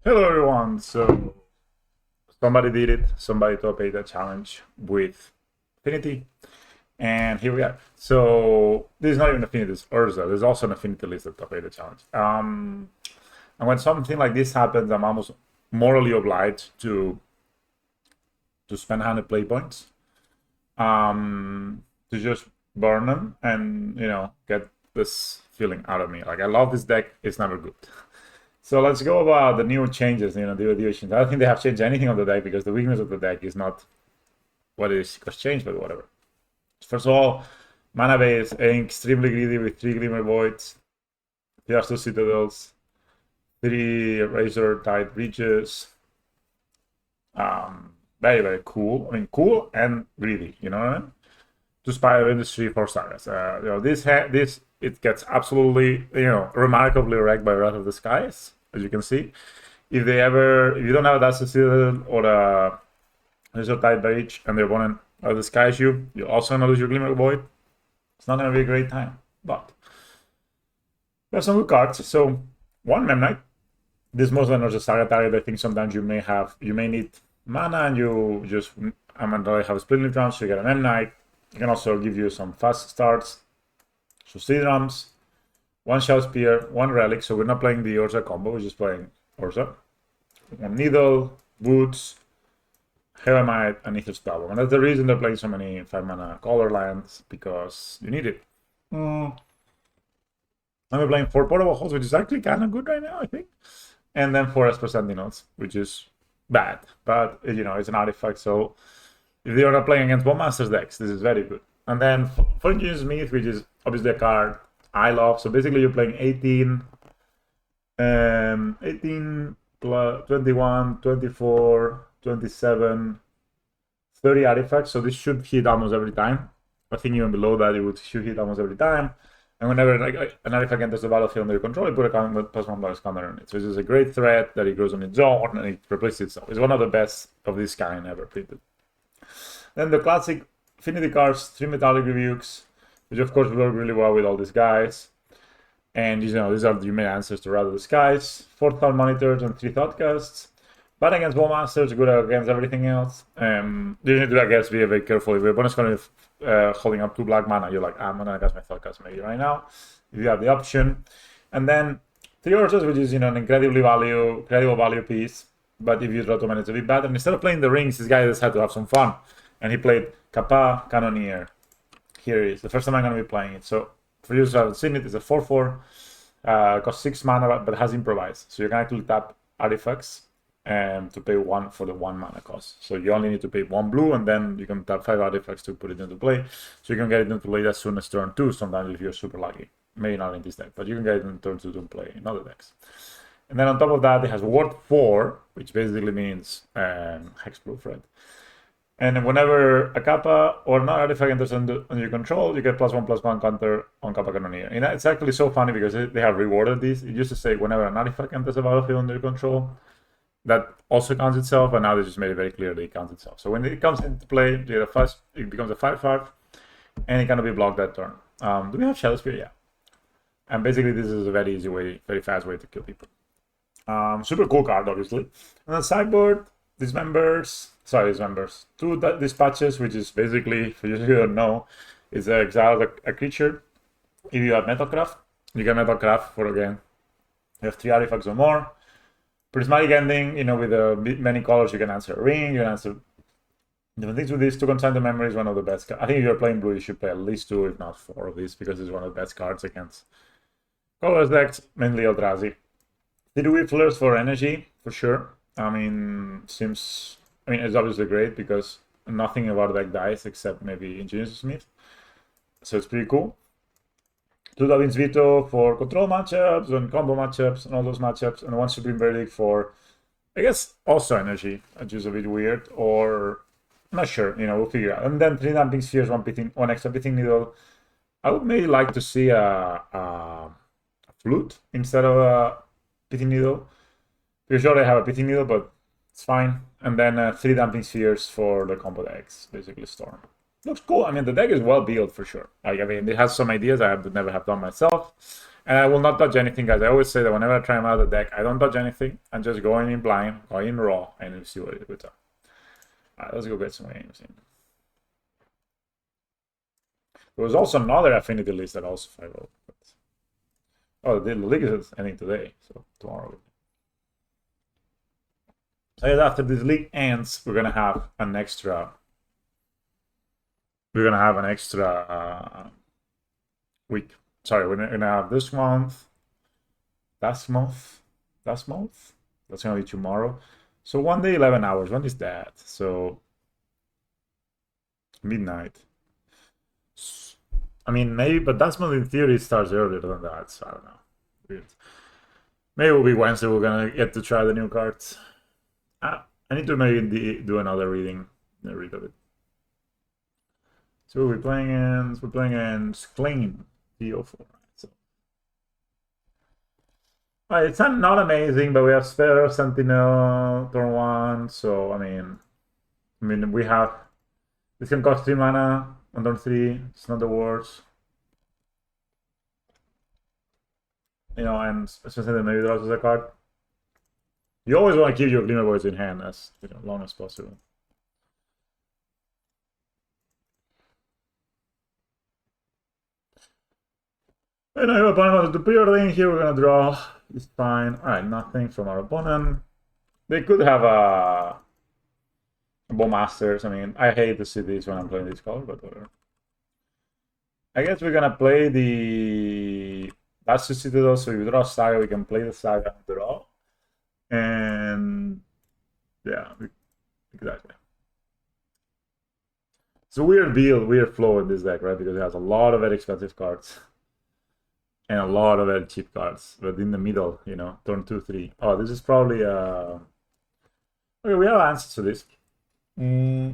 Hello everyone. So somebody did it. Somebody top eight the challenge with Affinity, and here we are. So this is not even Affinity, it's Urza. There's also an Affinity list that top eight the challenge. And when something like this happens, I'm almost morally obliged to spend 100 play points, to just burn them and get this feeling out of me. Like I love this deck. It's never good. So let's go about the new changes, the additions. I don't think they have changed anything on the deck because the weakness of the deck is not what is changed, but whatever. First of all, mana base, extremely greedy with 3 Glimmer Voids, 3 Astral Citadels, 3 Razor Tide Breaches. Very, very cool. I mean, cool and greedy, you know what I mean? 2 Spire Industry, 4 stars. This it gets absolutely, remarkably wrecked by Wrath of the Skies, as you can see. If you don't have that Citadel or a Razor Tide Breach and the opponent disguise you, you're also gonna lose your Glimmer Void. It's not gonna be a great time, but there's some good cards. So 1 Mem Knight. This mostly not just Saga target. I think sometimes you may need mana and you just have Splitting Drums, so you get an Mem Knight. It can also give you some fast starts. So 3 drums, 1 Shout Spear, 1 Relic. So we're not playing the Urza combo, we're just playing Urza. 1 Needle, Boots, Heavymite, and Aether Spellbomb. And that's the reason they're playing so many 5 mana color lands, because you need it. And we're playing 4 Portable Holes, which is actually kind of good right now, I think. And then 4 Esper Sentinels, which is bad. But, it's an artifact, so if you're not playing against Bowmasters decks, this is very good. And then for Ingenious Smith, which is obviously a card I love. So basically you're playing 18 plus 21, 24, 27, 30 artifacts. So this should hit almost every time. I think even below that it should hit almost every time. And whenever an artifact enters the battlefield under your control, you put a +1/+1 counter on it. So this is a great threat that it grows on its own and it replaces itself. It's one of the best of this kind ever printed. Then the classic Affinity cards, 3 Metallic Rebukes, which of course work really well with all these guys. And these are your main answers to Wrath of the Skies, 4 Thought Monitors and 3 Thoughtcasts. Bad against Bowmasters, good against everything else. You need to, I guess, be very careful. If your opponent's going to holding up 2 black mana, you're like, I'm gonna cast my Thoughtcast maybe right now, if you have the option. And then 3 Urzas, which is an incredible value piece. But if you draw too many, it's a bit bad. And instead of playing the rings, this guy just had to have some fun. And he played Kappa Cannoneer. Here it is. The first time I'm going to be playing it. So for you who haven't seen it, it's a 4/4. Costs 6 mana, but has Improvise. So you can actually tap artifacts to pay 1 for the 1 mana cost. So you only need to pay 1 blue, and then you can tap 5 artifacts to put it into play. So you can get it into play as soon as turn 2, sometimes if you're super lucky. Maybe not in this deck, but you can get it in turn 2 to play in other decks. And then on top of that, it has Ward 4, which basically means Hexproof, right? And whenever a Kappa or an artifact enters under your control, you get +1/+1 counter on Kappa Cannoneer. And it's actually so funny because they have rewarded this. It used to say whenever an artifact enters the battlefield under your control, that also counts itself, and now they just made it very clear that it counts itself. So when it comes into play, it becomes a 5/5, and it cannot be blocked that turn. Do we have Shadow Spear? Yeah. And basically this is a very easy way, very fast way to kill people. Super cool card, obviously. And then sideboard, Dismembers, 2 Dispatches, which is basically, for you who don't know, is exile a creature. If you have Metalcraft, you get Metalcraft for, again, you have 3 artifacts or more. Prismatic Ending, with many colors, you can answer a ring, you can answer different things with this. 2 Consign to Memory is one of the best. I think if you're playing blue, you should play at least 2, if not 4 of these, because it's one of the best cards against colors decks, mainly Eldrazi. 3 Whifflers for energy, for sure. It's obviously great because nothing about the deck dies except maybe Ingenious Smith. So it's pretty cool. 2 Davin's Veto for control matchups and combo matchups and all those matchups. And 1 Supreme Verdict for, I guess, also energy, which is a bit weird. Or, I'm not sure, we'll figure out. And then 3 Damping Spheres, 1 extra Pithing Needle. I would maybe like to see a flute instead of a Pithing Needle. Because you already have a Pithing Needle, but it's fine. And then 3 Damping Spheres for the combo decks, basically Storm. Looks cool. The deck is well built for sure. It has some ideas I never have done myself. And I will not touch anything, guys. I always say that whenever I try out the deck, I don't touch anything. I'm just going in blind, going in raw, and we'll see what it puts up. Alright, let's go get some games in. There was also another Affinity list that also 5-0. Oh, the league is ending today, so tomorrow. And after this league ends, we're gonna have an extra. We're gonna have an extra week. Sorry, we're gonna have this month. That's month. That's month. That's gonna be tomorrow. So one day, 11 hours. When is that? So midnight. I mean, maybe, but that's month in theory starts earlier than that. So I don't know. Weird. Maybe it'll be Wednesday. We're gonna get to try the new cards. I need to maybe do another reading. Read of it. So we're playing in Clean PO4. So it's not amazing, but we have Spare, Sentinel, turn 1. So I mean we have this can cost 3 mana on turn 3. It's not the worst. You know, and especially maybe draws as a card. You always want to keep your Glimmer Voids in hand as long as possible. And our opponent wants to preordain here. We're gonna draw. It's fine. Alright, nothing from our opponent. They could have a Bowmasters. I mean, I hate to see this when I'm playing this color, but whatever. I guess we're gonna play the. That's suited though, so if we draw Saga, we can play the Saga and draw. And yeah, exactly. It's a weird build, weird flow in this deck, right? Because it has a lot of very expensive cards and a lot of very cheap cards, but in the middle, turn 2, 3. Oh, this is probably okay. We have answers to this. I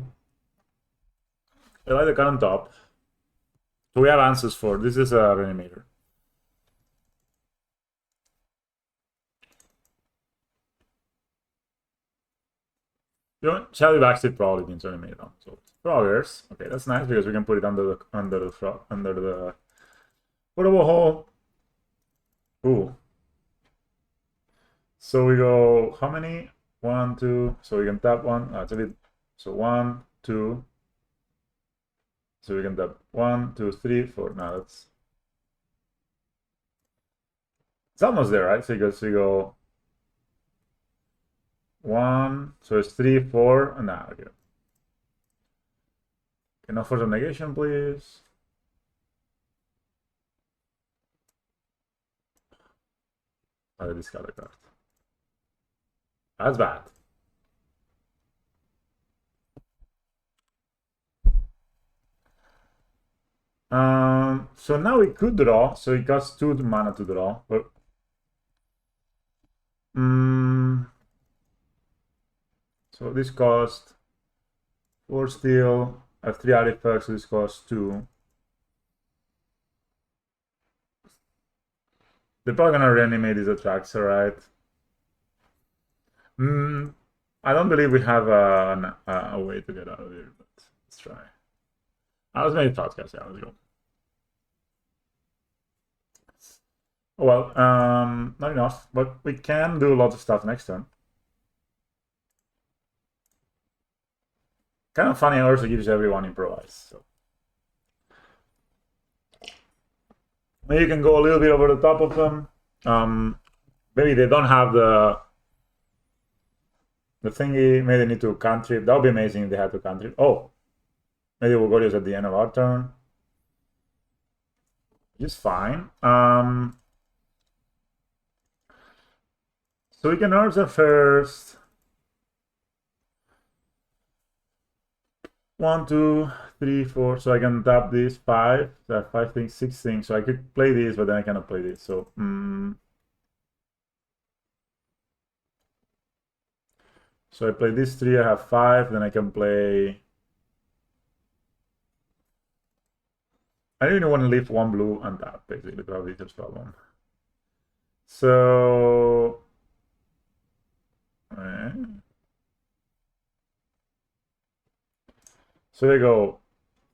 like the card on top. So we have answers for this. Is a Reanimator. Shelly Backseat probably means Reanimator. So Froggers. Okay, that's nice because we can put it under the portable hole. Ooh. So we go how many? 1, 2. So we can tap one. It's a bit. So 1, 2. So we can tap 1, 2, 3, 4. Now that's. It's almost there, right? So we go 1. So it's 3, 4. And now okay. Enough for some negation, please. I discard a card. That's bad. So now we could draw. So it costs 2 mana to draw. But so this cost 4 steel. I have 3 artifacts. So this costs 2. They're probably gonna reanimate these attacks, right? I don't believe we have a way to get out of here, but let's try. I was many thoughts, guys. Yeah, let's go. Well, not enough, but we can do lots of stuff next turn. Kind of funny, also gives everyone improvise. So maybe you can go a little bit over the top of them. Maybe they don't have the thingy. Maybe they need to cantrip. That would be amazing if they had to cantrip. Oh, maybe we'll go this at the end of our turn. Just fine. So we can urge them first. 1, 2, 3, 4. So I can tap this 5. So I have 5 things, 6 things. So I could play this, but then I cannot play this. So so I play this 3. I have 5. Then I can play. I don't even want to leave 1 blue and tap, basically, to have this problem. So. So we go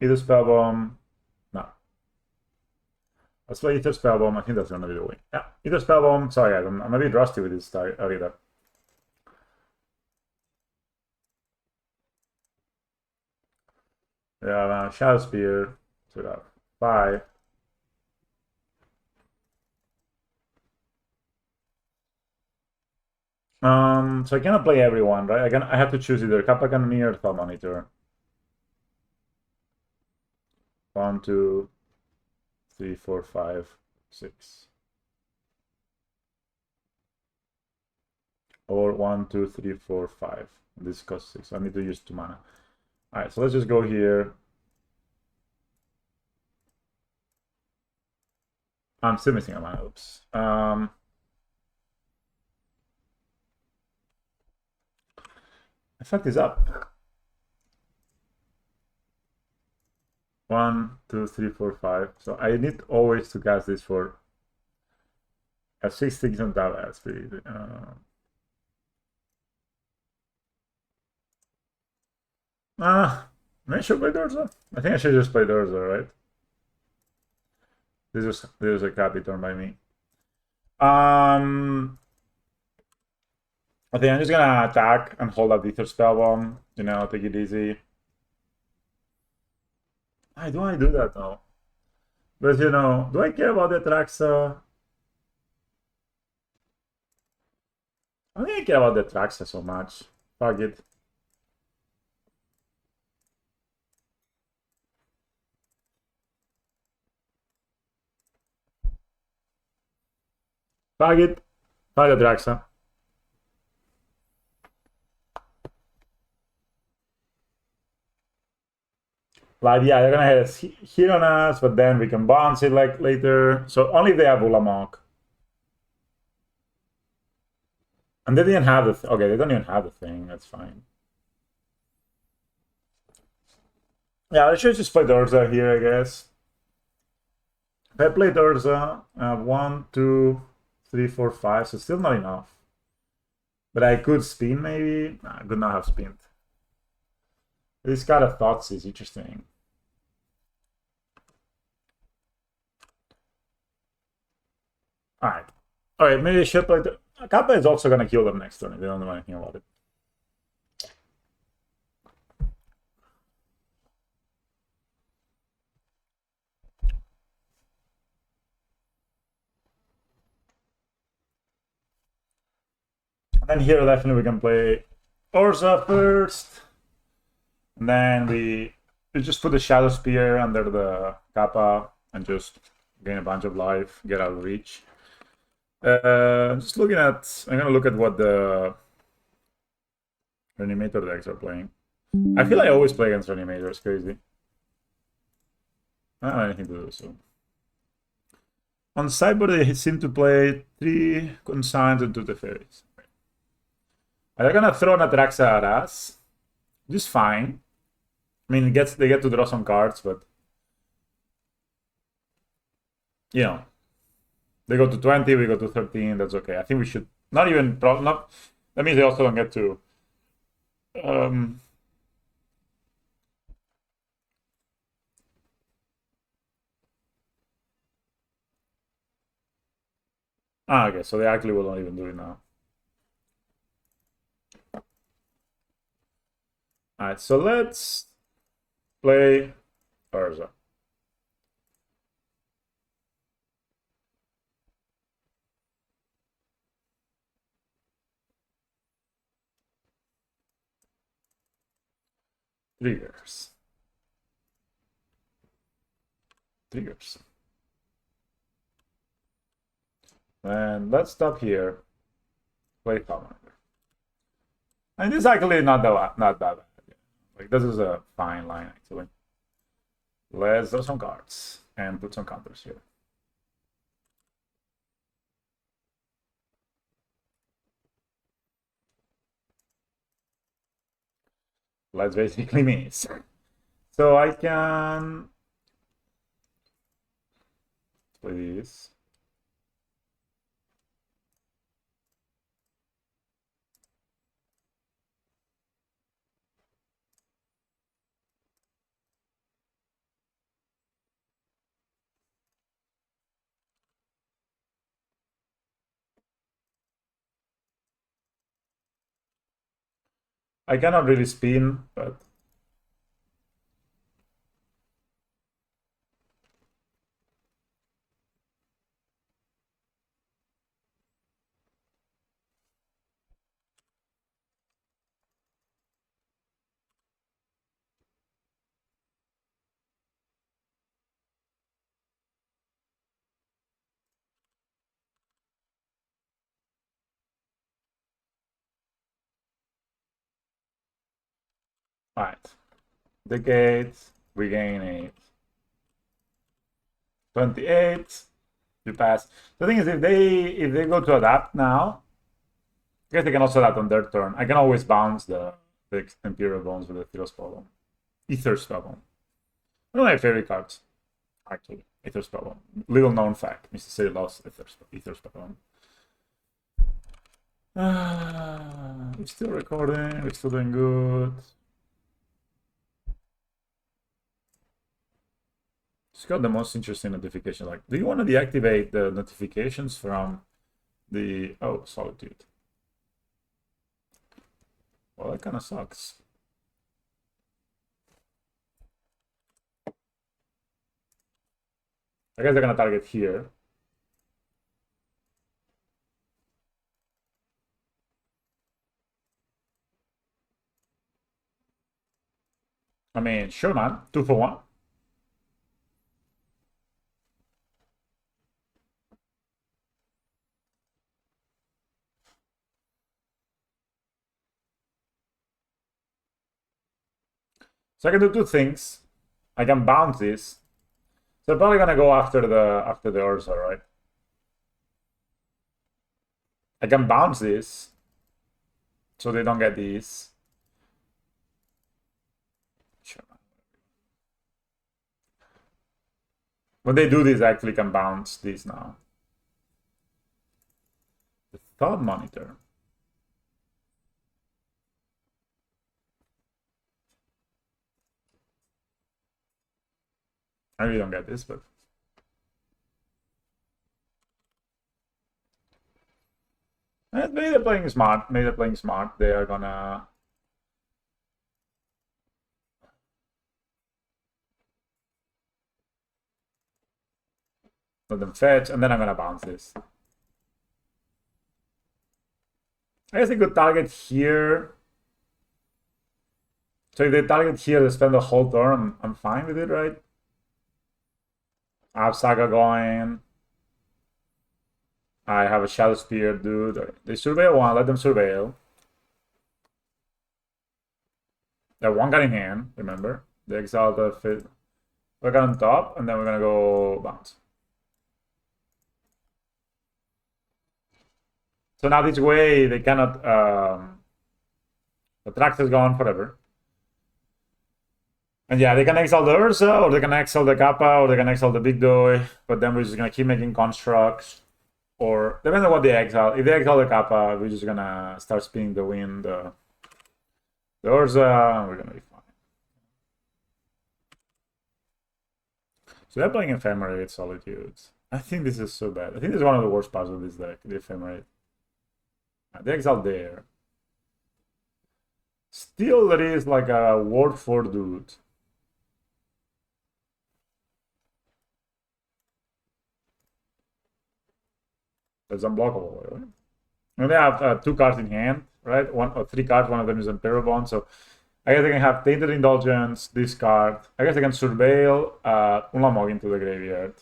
either spell bomb. No. Let's play Ether Spellbomb. I think that's gonna be the win. Yeah, Ether Spellbomb. Sorry, guys, I'm a bit rusty with this Arita. Yeah, Shadow Spear. So we got 5. So I cannot play everyone, right? I have to choose either Kappa Cannoneer or Thought Monitor. 1, 2, 3, 4, 5, 6. Or 1, 2, 3, 4, 5. This costs 6. I need to use 2 mana. Alright, so let's just go here. I'm still missing a mana. Oops. Effect is up. 1, 2, 3, 4, 5. So I need always to cast this for a 6 things on top. That's pretty easy. Maybe I should play Dorza? I think I should just play Dorza, right? This was a copy turn by me. I think I'm just gonna attack and hold up Ether Spellbomb, take it easy. Why do I do that though? But do I care about the Traxa? I don't think I care about the Traxa so much. Fuck it. Fuck it. Fuck the Traxa. Like, yeah, they're gonna hit on us, but then we can bounce it like later. So only if they have Ulamog. And they didn't have the okay, they don't even have the thing. That's fine. Yeah, I should just play Dorza here, I guess. If I play Dorza, 1, 2, 3, 4, 5, so still not enough. But I could spin maybe. Nah, I could not have spinned. This kind of thoughts is interesting. Alright. Alright, maybe I should play the Kappa is also gonna kill them next turn if they don't know anything about it. And then here definitely we can play Orza first. And then we just put the Shadow Spear under the Kappa and just gain a bunch of life, get out of reach. Just looking at, I'm gonna look at what the Reanimator decks are playing. I feel I always play against Reanimator, it's crazy. I don't have anything to do, so. On sideboard, they seem to play 3 Consigns and 2 Teferis. They're gonna throw an Atraxa at us, which is fine. I mean, they get to draw some cards, but they go to 20, we go to 13. That's okay. I think we should not even not. That means they also don't get to. Okay, so they actually will not even do it now. All right, so let's play Urza. Triggers. And let's stop here. Play Commander. And this is actually not that bad. Like this is a fine line actually. Let's draw some cards and put some counters here. Let's basically miss. So I can play this. I cannot really spin, but alright. Decade, we gain 8. 28. You pass. The thing is, if they go to adapt now, I guess they can also adapt on their turn. I can always bounce the Imperial Bones with the Theros Spellbomb. Ether Spellbomb. One of my favorite cards, actually. Ether Spellbomb. Little known fact. Mr. City loves Ether Spellbomb. We're still recording. We're still doing good. It's got the most interesting notification. Like, do you want to deactivate the notifications from the... Oh, Solitude. Well, that kind of sucks. I guess they're going to target here. I mean, sure, man. 2 for 1. So I can do two things. I can bounce this. So they're probably gonna go after the Ursa, right? I can bounce this, so they don't get these. Sure. When they do this, I actually can bounce this now. The Thought Monitor. I really don't get this, but maybe they're playing smart. Maybe they're playing smart. They are gonna let them fetch, and then I'm gonna bounce this. I guess they could target here. So if they target here, they spend the whole turn. I'm fine with it, right? I have Saga going. I have a Shadow Spear, dude. They surveil one, let them surveil. They have one card in hand, remember? They exile the fit. We're on top, and then we're gonna go bounce. So now this way, they cannot... the Trax is gone forever. And yeah, they can exile the Ursa, or they can exile the Kappa, or they can exile the Big Doi, but then we're just gonna keep making constructs. Or, depending on what they exile. If they exile the Kappa, we're just gonna start spinning the wind, the Ursa, and we're gonna be fine. So they're playing Ephemerate Solitudes. I think this is so bad. I think this is one of the worst parts of this deck, the Ephemerate. They exile there. Still, there is like a Ward 4 dude. That's unblockable, right? And they have 2 cards in hand, right? 1 or 3 cards. One of them is Imperial Bond. So I guess they can have Tainted Indulgence, this card. I guess they can surveil Ulamog into the graveyard.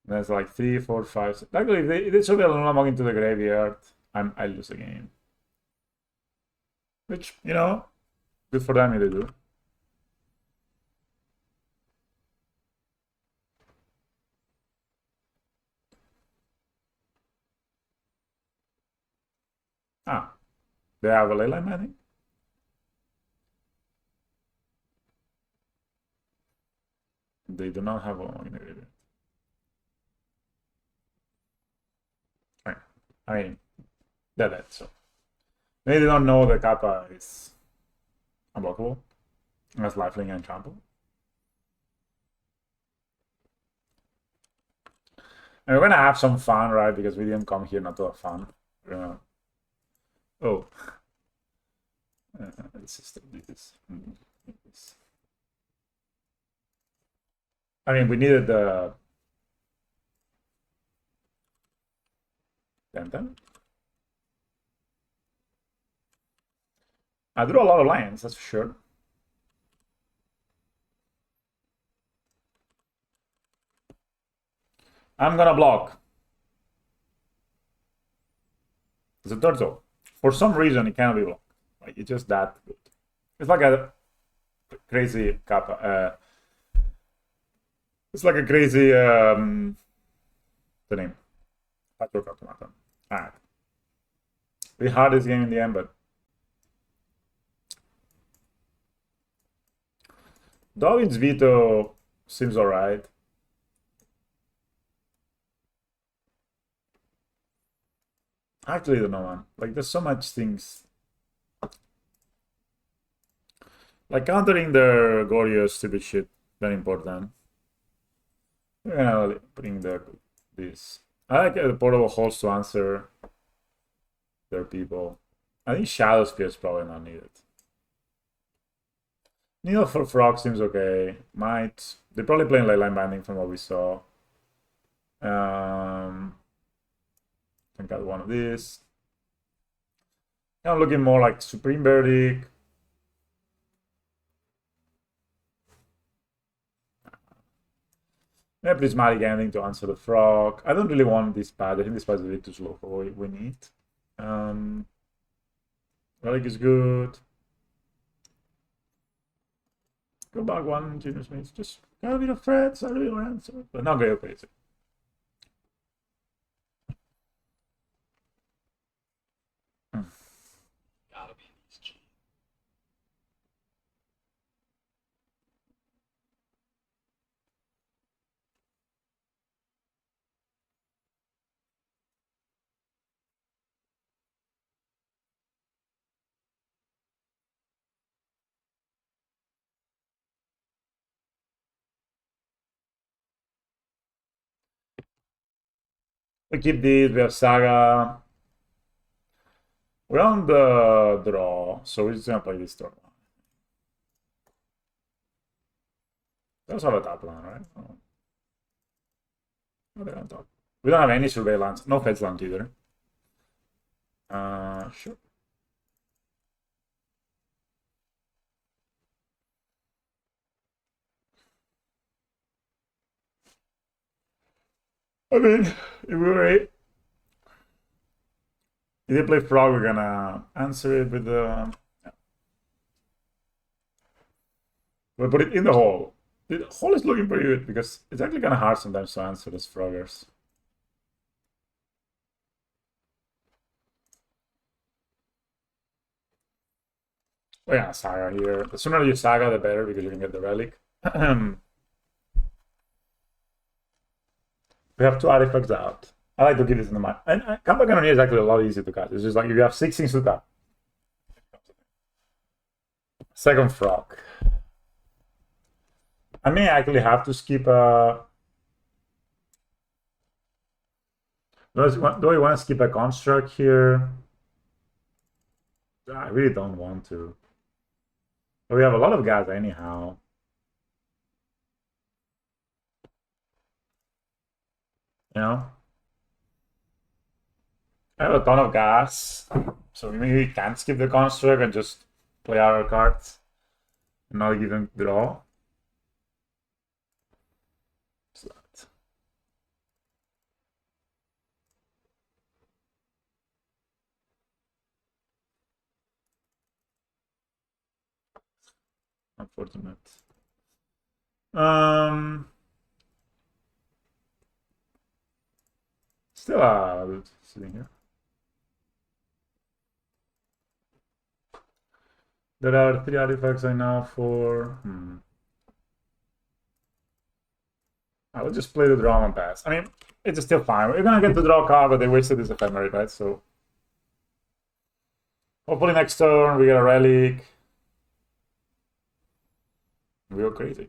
That's like 3, 4, 5. Actually, if they surveil Ulamog into the graveyard, I lose the game. Which, you know, good for them if they do. Ah, they have a Leyline, I think. They do not have Ulamog in the graveyard. Right. I mean, they're dead, so. Maybe they don't know the Kappa is unblockable. Unless lifelink and trample. And we're gonna have some fun, right? Because we didn't come here not to have fun. Oh. let's just do this. I mean, we needed the 10-10. I drew a lot of lines, that's for sure. I'm gonna block. It's a turtle. For some reason, it cannot be blocked. Like, it's just that good. It's like a crazy kappa. It's like a crazy the name. Patchwork automaton. Alright. We had this game in the end, but Dovin's veto seems alright. I actually don't know, man. Like, there's so much things. Like, countering the Goryo stupid shit, very important. We're gonna bring this. I like the portable holes to answer their people. I think Shadow Spear is probably not needed. Needle for Frog seems okay. Might. They're probably playing Leyline Binding from what we saw. I think I got one of these. Now looking more like Supreme Verdict. Maybe Prismatic Ending to answer the Frog. I don't really want this pad. I think this pad is a bit too slow for what we need. Relic is good. Go back one, Genius Maze. Just got a bit of threats, a little answer. But not very crazy. Gotta be these G. We keep these, we have Saga. We're on the draw, so we're just gonna play this turn. We also have a top line, right? Oh. They're on top. We don't have any surveillance, no fetch land either. Sure. I mean, if we were if they play Frog, we're gonna answer it with the. Yeah. We'll put it in the hole. The hole is looking pretty good because it's actually kind of hard sometimes to answer those Froggers. Oh yeah, Saga here. The sooner you Saga, the better because you can get the relic. We have 2 artifacts out. I like to give this in the mind. And Comeback Cannoneer is actually a lot easier to cast. It's just like if you have 6 things to tap. Second Frog. I may actually have to skip do I want to skip a construct here? I really don't want to. But we have a lot of gas anyhow. You know? I have a ton of gas. So maybe we can skip the construct and just play our cards. And not even draw. So that. Unfortunate. Still sitting here. There are 3 artifacts I know for. I will just play the draw and pass. I mean, it's still fine. We're gonna get the draw card, but they wasted this ephemerate, right? So hopefully next turn we get a relic. We go crazy.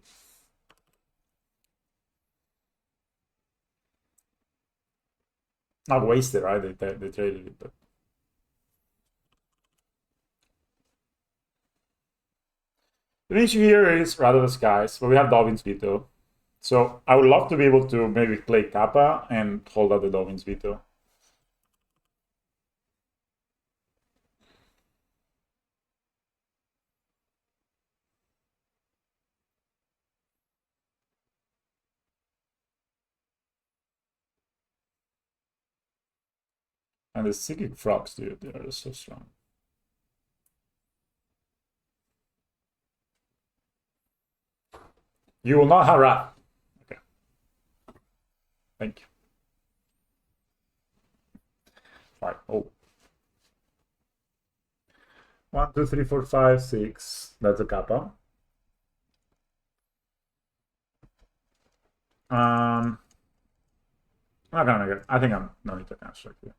Not wasted, right? They traded it, but The issue here is rather the skies, but we have Dolphin's Veto. So I would love to be able to maybe play Kappa and hold out the Dolphin's Veto. And the Psychic Frogs, dude, they are just so strong. You will not have Wrath. Okay. Thank you. All right. Oh. 1, 2, 3, 4, 5, 6. That's a Kappa. I'm not gonna make it. I think I'm no need to construct here.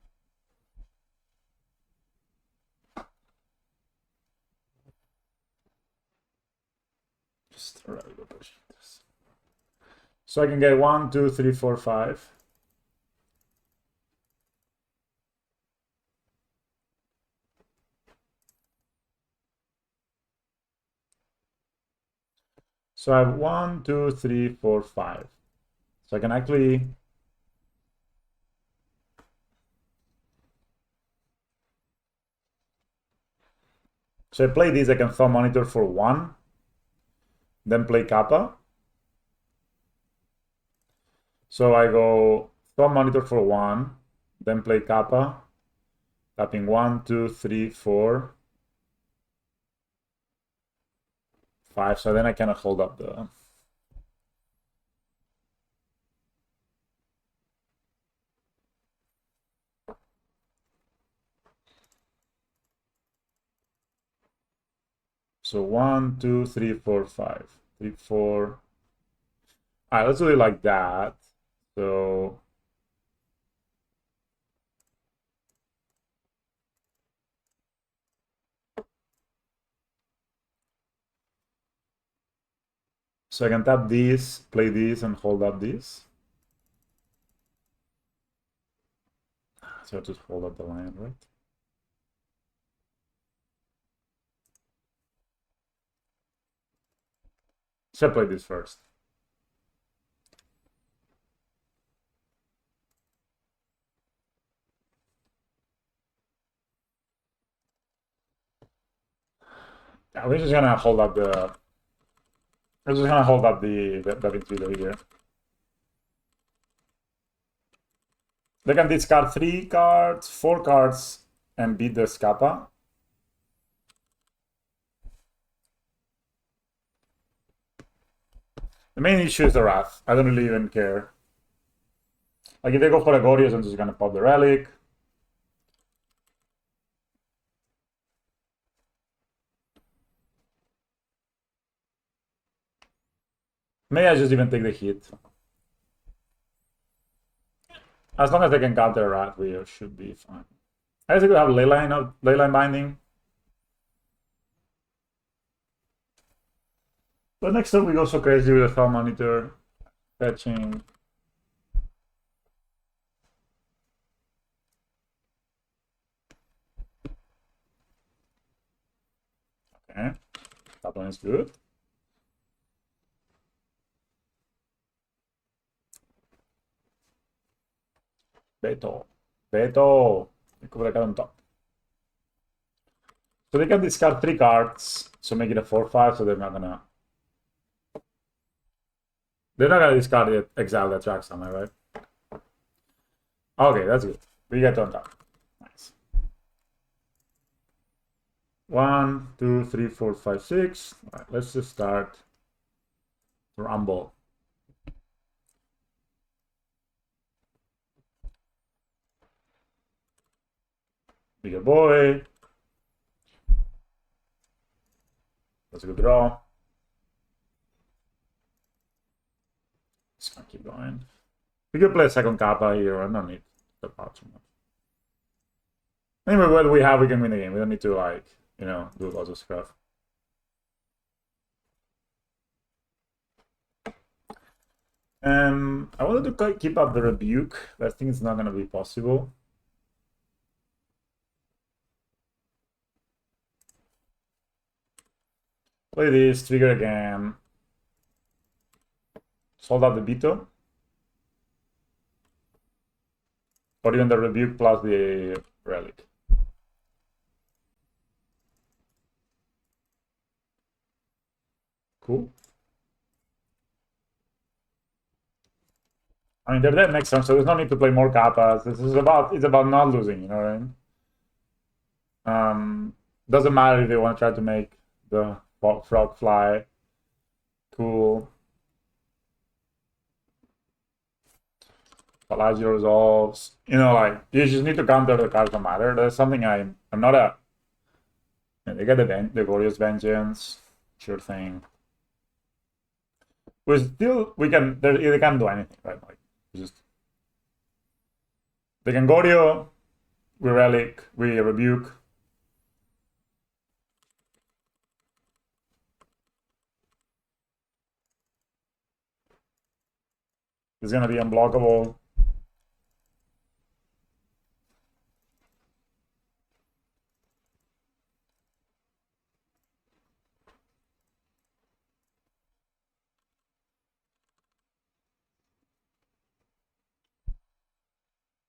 Just regular push this. So I can get 1, 2, 3, 4, 5. So I have 1, 2, 3, 4, 5. So I can actually so I play this, I can thumb monitor for 1, then play Kappa. So I go thumb monitor for 1, then play Kappa, tapping 1, 2, 3, 4, 5. So then I cannot hold up the. So 1, 2, 3, 4, 5. 3, 4. All right, let's do it like that. So I can tap this, play this, and hold up this. So I just hold up the land, right? Should play this first. Yeah, we're just gonna hold up the. We're just gonna hold up the video here. They can discard 3 cards, 4 cards, and beat the Scappa. The main issue is the Wrath. I don't really even care. Like if they go for a Gordius, I'm just gonna pop the Relic. Maybe I just even take the hit. As long as they can counter Wrath, we should be fine. I guess I could have Leyline Binding. But next up we go so crazy with the Thumb Monitor, fetching. Okay, that one is good. Veto. They could have on top. So they can discard 3 cards, so make it a 4/5, so they're not gonna. They're not gonna discard it exactly at track am I right? Okay, that's good. We get on top. Nice. 1, 2, 3, 4, 5, 6. All right, let's just start Rumble. Bigger boy. That's a good draw. Just gonna keep going. We could play a second Kappa here. I don't need the power too much. Anyway, what we have, we can win the game. We don't need to, like, you know, do lots of stuff. I wanted to keep up the Rebuke, but I think it's not going to be possible. Play this, trigger again. Sold out the Vito. Or even the Rebuke plus the Relic. Cool. I mean, they're dead next turn, so there's no need to play more Kappas. It's about not losing, you know what I mean? Doesn't matter if they want to try to make the frog fly. Cool. Palazzo resolves. You know, like, you just need to counter the cards that matter. That's something I'm not a... They get the Glorious Vengeance. Sure thing. We can... They can't do anything, right? Like, just... They can Gorio, we Relic, we Rebuke. It's gonna be unblockable.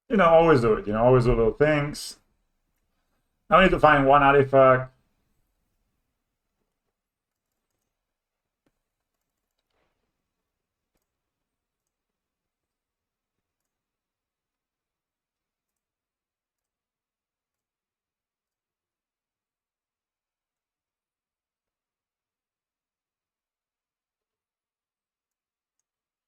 You know, always do it. You know, always do little things. I need to find one artifact.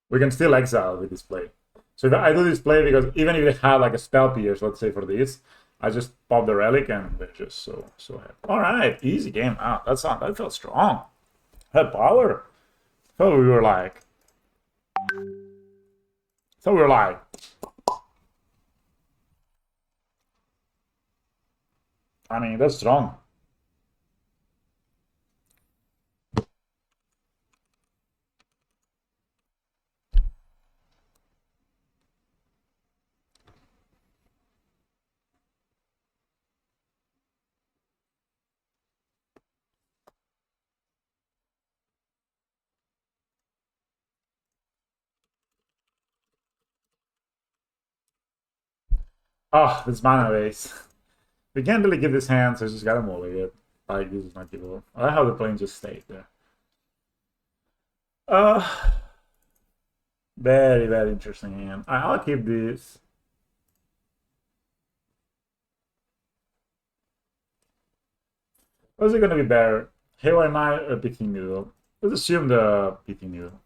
We can still exile with this play. So if I do this play, because even if they have like a spell pierce, let's say for this, I just pop the relic and they're just so happy. All right, easy game. Ah, that felt strong. Had power. Thought we were like. Thought we were like. I mean, that's strong. Oh, this mana base. We can't really give this hand, so I just gotta molly it. Like, this is not givable. I like how the plane just stayed there. Very, very interesting hand. I'll keep this. What's it gonna be better? Haywire Knight or Pithing Needle? Let's assume the Pithing Needle.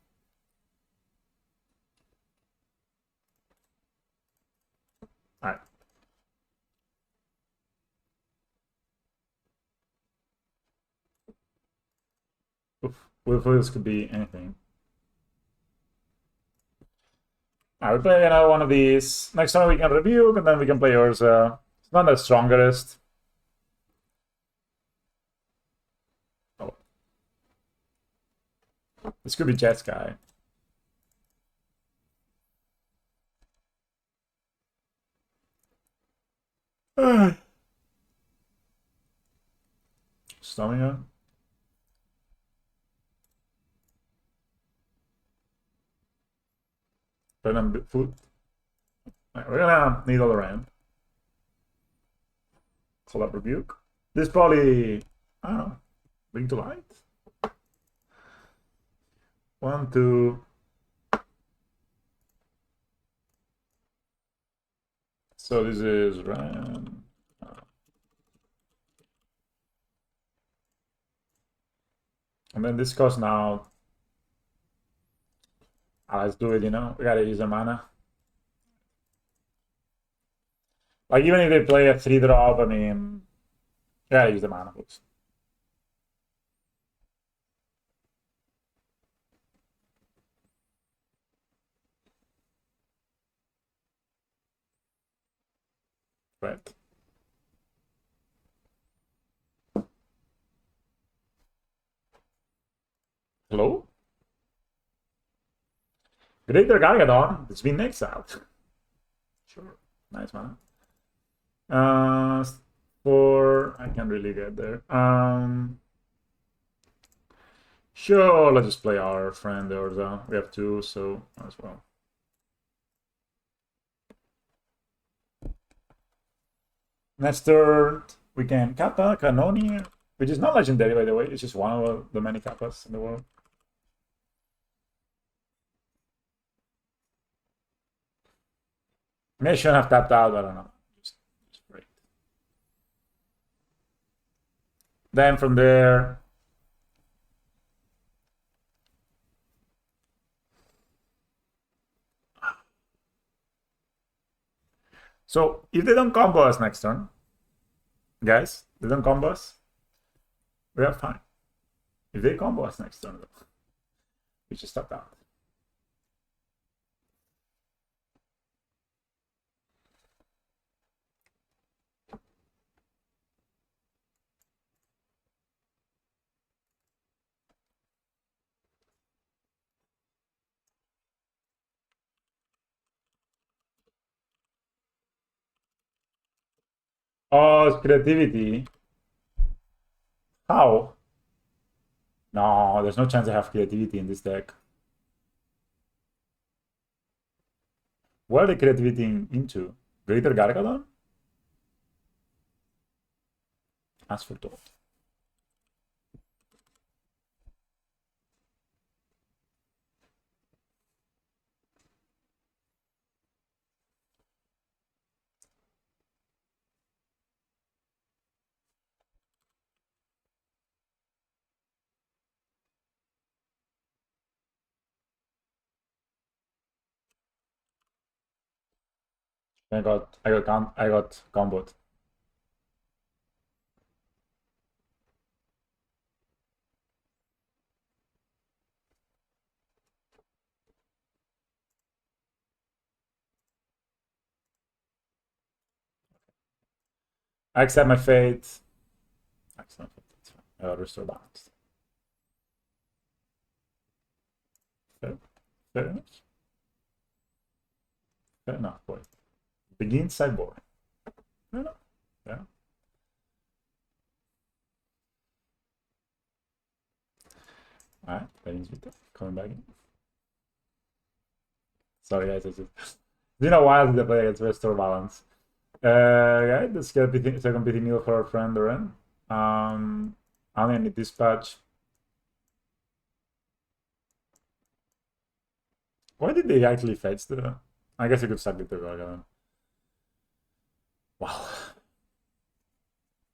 Alright. Oof. This could be anything. Alright, we play another one of these. Next time we can review, and then we can play Urza. It's not the strongest. Oh. This could be Jet Sky. Stomach. Food. Right, we're gonna need all around. Call up Rebuke. This probably, I don't know, Bring to Light? 1, 2. So this is Ram. And then this costs now. Let's do it, you know. We gotta use the mana. Like, even if they play a 3-drop, I mean, we gotta use the mana books. Right. Hello? Greater Gargadon. It's been exiled. Sure. Nice mana. For I can't really get there. Sure, let's just play our friend Urza. We have two, so as well. Next turn, we can Kappa, Canoni, which is not legendary, by the way. It's just one of the many Kappas in the world. Maybe I shouldn't have tapped out, I don't know. Just break. Then from there, so if they don't combo us next turn, guys, they don't combo us, we are fine. If they combo us next turn, though, we just tap out. Oh, creativity. How? No, there's no chance I have creativity in this deck. What are they creativity into? Greater Gargadon? As for told. I got comboed. I accept my fate. Excellent. Restore balance. Fair, fair enough. Fair enough, boy. Begin sideboard. Fair enough. Yeah. Alright, Legends Vita. Coming back in. Sorry, guys. It's been a while since I play against Restore Balance. Yeah, let's get a second PT meal for our friend Ren. I only need dispatch. Why did they actually fetch the... I guess I could suck it to Gargadon. Wow.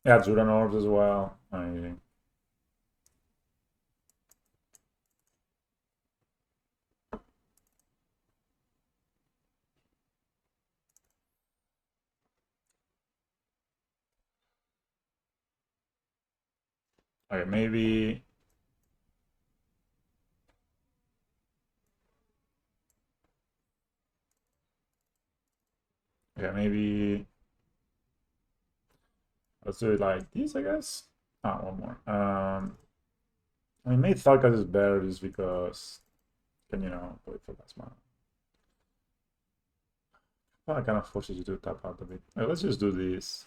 Yeah, Juran Orbs as well. Amazing. Okay, maybe... Yeah, maybe... Let's do it like this, I guess. One more. I mean, maybe Thalkas is better just because... Can, play for last mana. Well, I kind of forces you to tap out a bit. Let's just do this.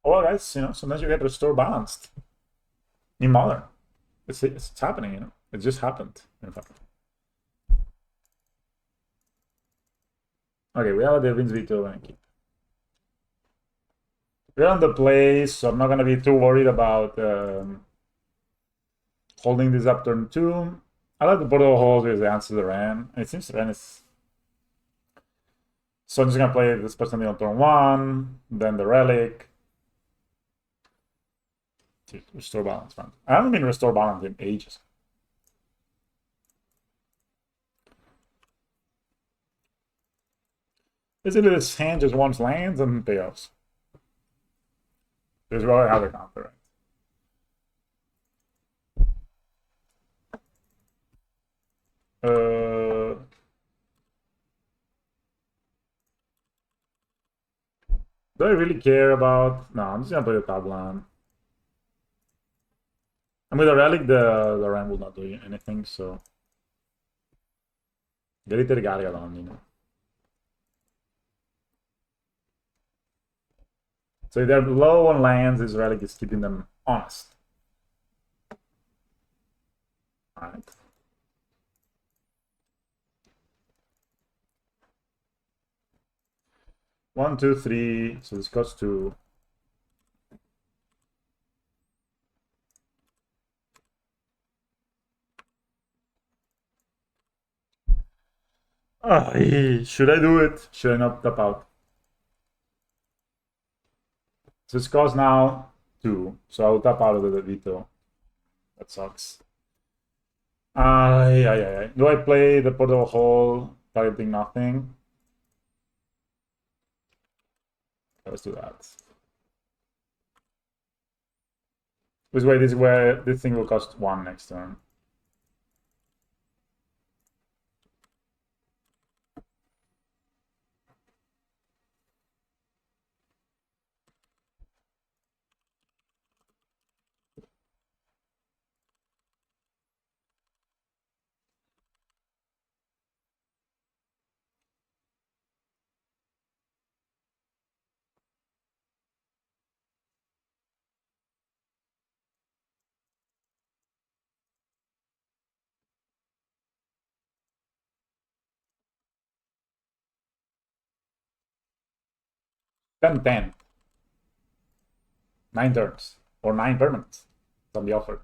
Well, guys, sometimes you get restore balanced in modern. It's happening, It just happened, in fact. Okay, we have the Vince Vito and keep. We're on the place, so I'm not gonna be too worried about holding this up turn 2. I like the portal holes because they answer the Ren. It seems the Ren is... So I'm just gonna play this person on turn 1, then the Relic. Restore balance, man. I haven't been restore balance in ages. Basically, this hand just wants lands and payoffs. There's really how to counter it. Do I really care about... No, I'm just gonna play the top land. And with a Relic, the Ram will not do anything, so... Get it to the Gargadon, So if they're low on lands, this relic is keeping them honest. All right. One, two, three. So this goes to. Should I do it? Should I not tap out? So this costs now 2. So I'll tap out of the veto. That sucks. Do I play the portable hole targeting nothing? Let's do that. This way, this is where this thing will cost 1 next turn. Then 10. 9 turns. Or 9 permanents. Can be offered.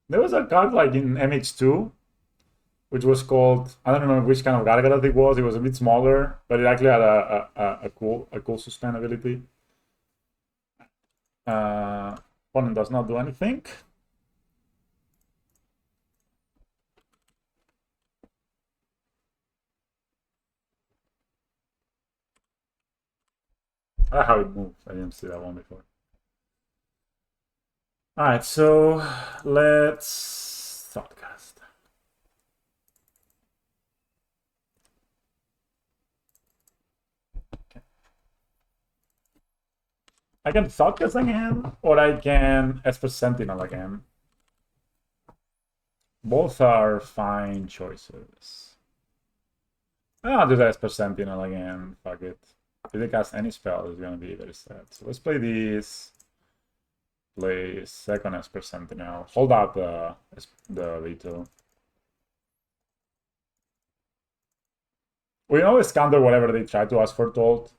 There was a card like in MH2, which was called, I don't remember which kind of Gargaroth it was. It was a bit smaller, but it actually had a cool suspend ability. Opponent does not do anything. I like how it moves. I didn't see that one before. Alright, so let's Thoughtcast. Okay. I can Thoughtcast again, or I can Esper Sentinel again. Both are fine choices. I'll do the Esper Sentinel again. Fuck it. If they cast any spell, it's gonna be very sad. So let's play these. Play second Esper Sentinel. Hold out the veto. We always counter whatever they try to ask for Tolt.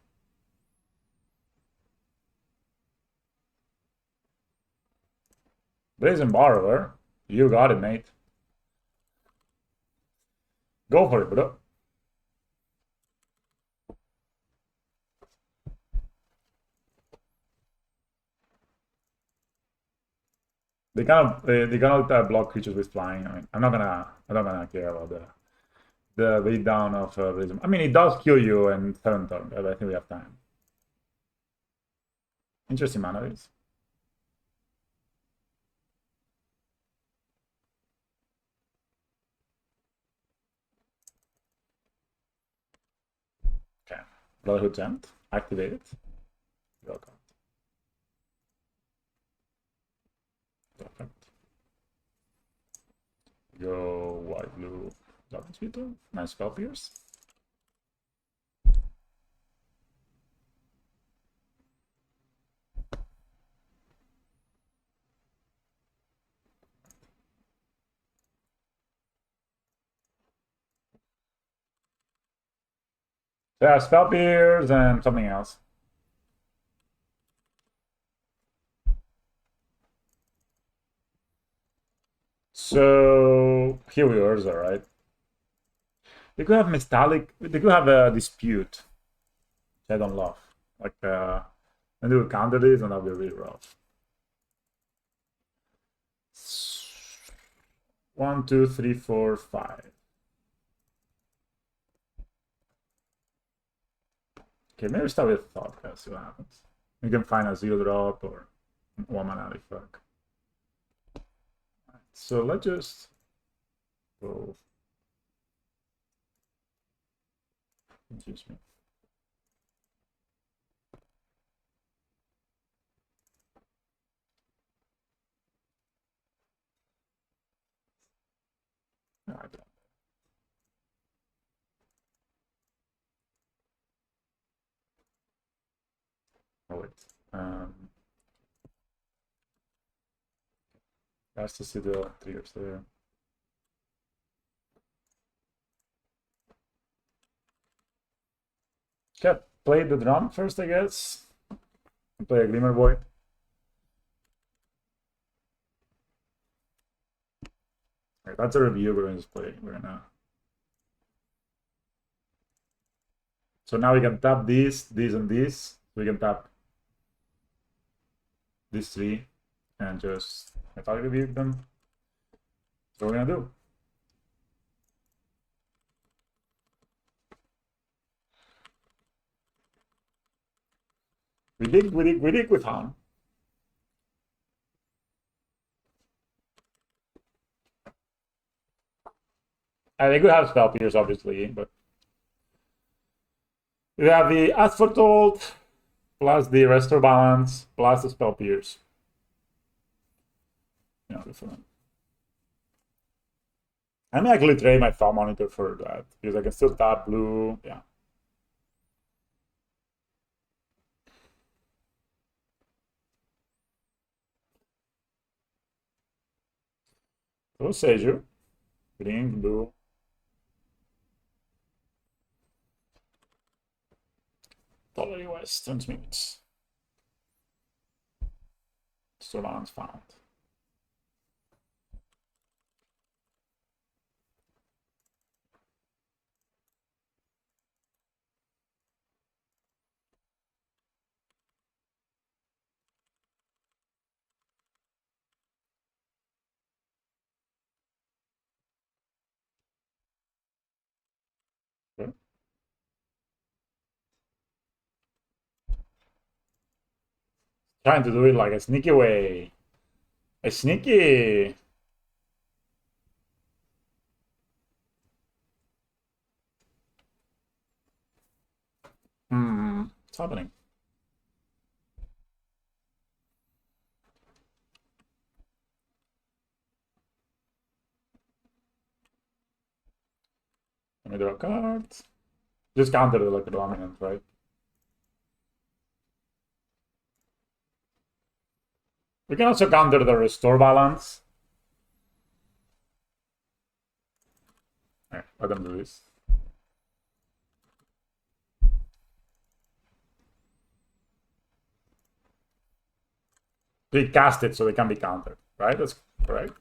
Brazen Borrower. You got it, mate. Go for it, bro. They cannot block creatures with flying. I mean, I'm not gonna care about the beat down of Brazen. I mean, it does kill you in 7 turns, but I think we have time. Interesting mana base. Okay. Brotherhood Gent. Activate it. Welcome. Perfect. Go white, blue, double Beetle. Nice spell pierce. Yeah, spell pierce and something else. So here we are, right? They could have Metallic. They could have a dispute. Which I don't love. Like, and they will counter this, and that'll be really rough. 1, 2, 3, 4, 5. Okay, maybe start with Thoughtcast, see what happens. You can find a 0-drop or 1 mana fuck. Right, so let's just go. Excuse me. No, I don't. Oh wait. Has to see the triggers there. Okay, play the drum first, I guess. Play a Glimmer Boy. Right, that's a review. We're going to just play. We're gonna. So now we can tap these, and these. We can tap these three and just attack review them. That's what we're gonna do. We dig with Han. I think we have spell pierce, obviously, but we have the Asphaltold plus the Restore Balance plus the spell pierce. Yeah, different. I may actually trade my Thought Monitor for that because I can still tap blue. Yeah. So Seiju, green, blue. Totally West, 20 minutes. Solans found. Okay. Trying to do it like a sneaky way. A sneaky. What's happening? Let me draw a card. Just counter the like dominant, right? We can also counter the restore balance. Alright, let them do this. They cast it so they can be countered, right? That's correct.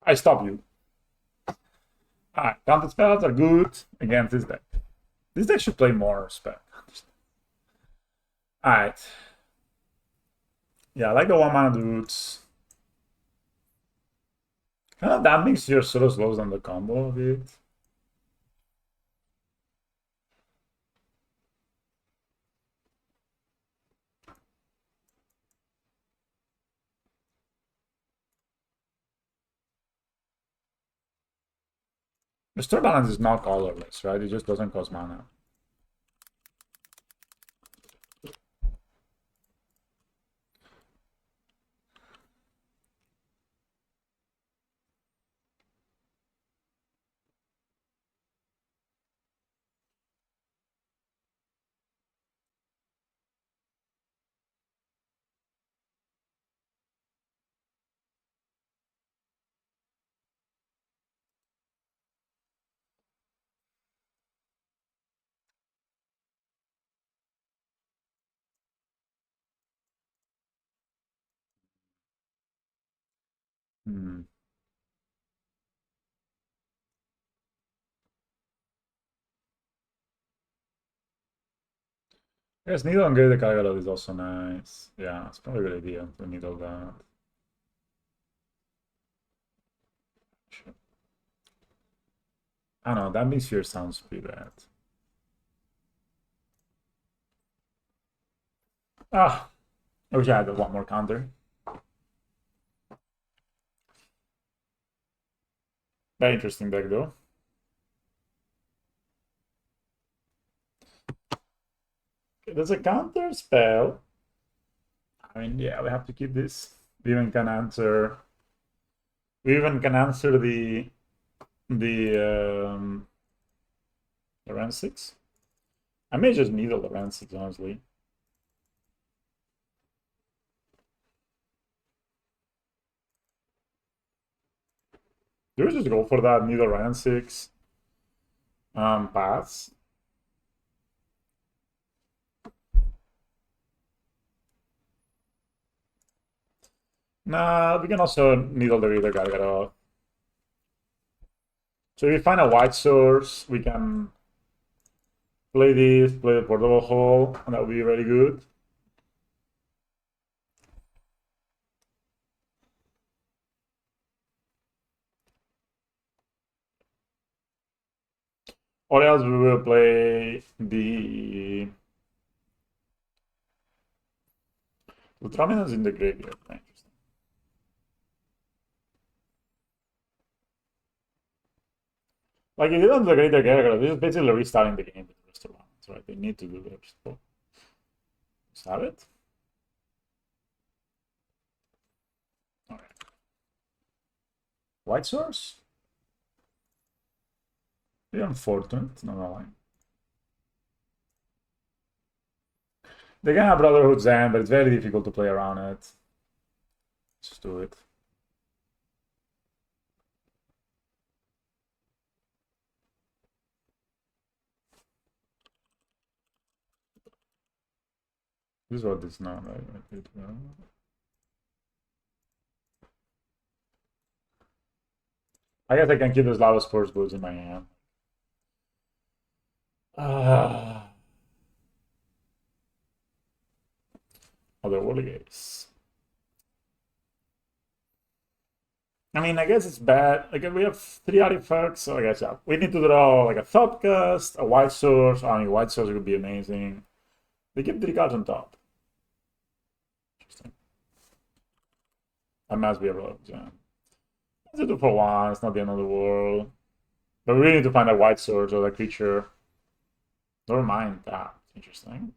I stop you. Alright, counter spells are good against this deck. This deck should play more spell. Alright. Yeah, I like the 1 mana dudes. Kind of that makes your sort of slows down the combo a bit. Restore balance is not colorless, right? It just doesn't cost mana. Hmm. Yes, Needle and Gray the Kagalo is also nice. Yeah, it's probably a good idea to needle that. Sure. I don't know, that means here sounds pretty bad. Ah, I wish I had one more counter. Very interesting deck though. There's a counter spell. I mean, yeah, we have to keep this. We even can answer. We even can answer the Ran 6. I may just needle the Ran 6, honestly. Do we just go for that needle Ran 6 pass? Nah, we can also needle the Reader Gargaro. So if we find a white source, we can play this, play the portable hole, and that would be very good. Or else we will play the Ultraminus in the graveyard. Interesting. Like if they don't do the Greater Gargaro, this is basically restarting the game with the rest of rounds, right? They need to do the rest. Just have it. Alright. White source? Be unfortunate, not gonna lie. They can have Brotherhood Zen, but it's very difficult to play around it. Just do it. This is what this now. I guess I can keep those Lava Spores boots in my hand. Other Woolly Gates. I mean, I guess it's bad. Like, we have 3 artifacts, so I guess, yeah. We need to draw, like, a Thoughtcast, a White Source. I mean, White Source would be amazing. They keep 3 cards on top. Interesting. That must be a rogue, yeah. Let's do it for 1. It's not the end of the world. But we really need to find a White Source or a creature. Never mind that. Interesting.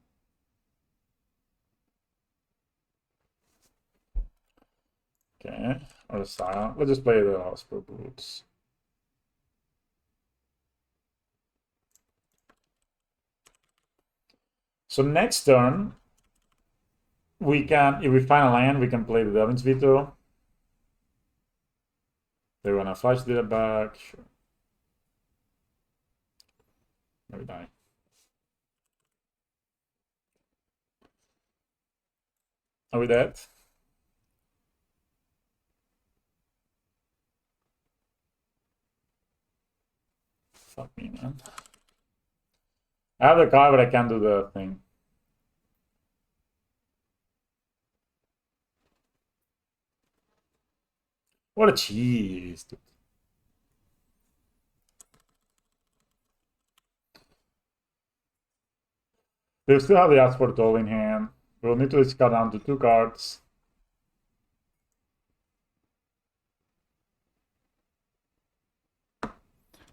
Okay. Or the Silent. Let's just play the Osprey Boots. So next turn, we can, if we find a land, we can play the Devil's Veto. They're gonna flash the back. Sure. Maybe die. Are we dead? Fuck me, man. I have the card, but I can't do the thing. What a cheese, dude. They still have the Asport Toll in hand. We'll need to discard down to 2 cards.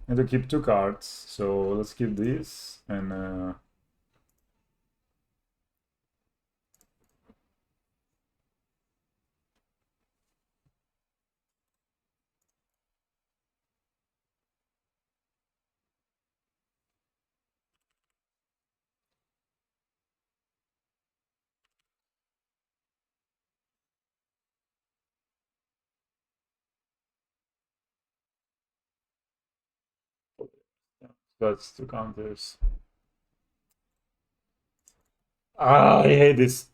Need to keep 2 cards, so let's keep this and that's 2 counters. Ah, I hate this.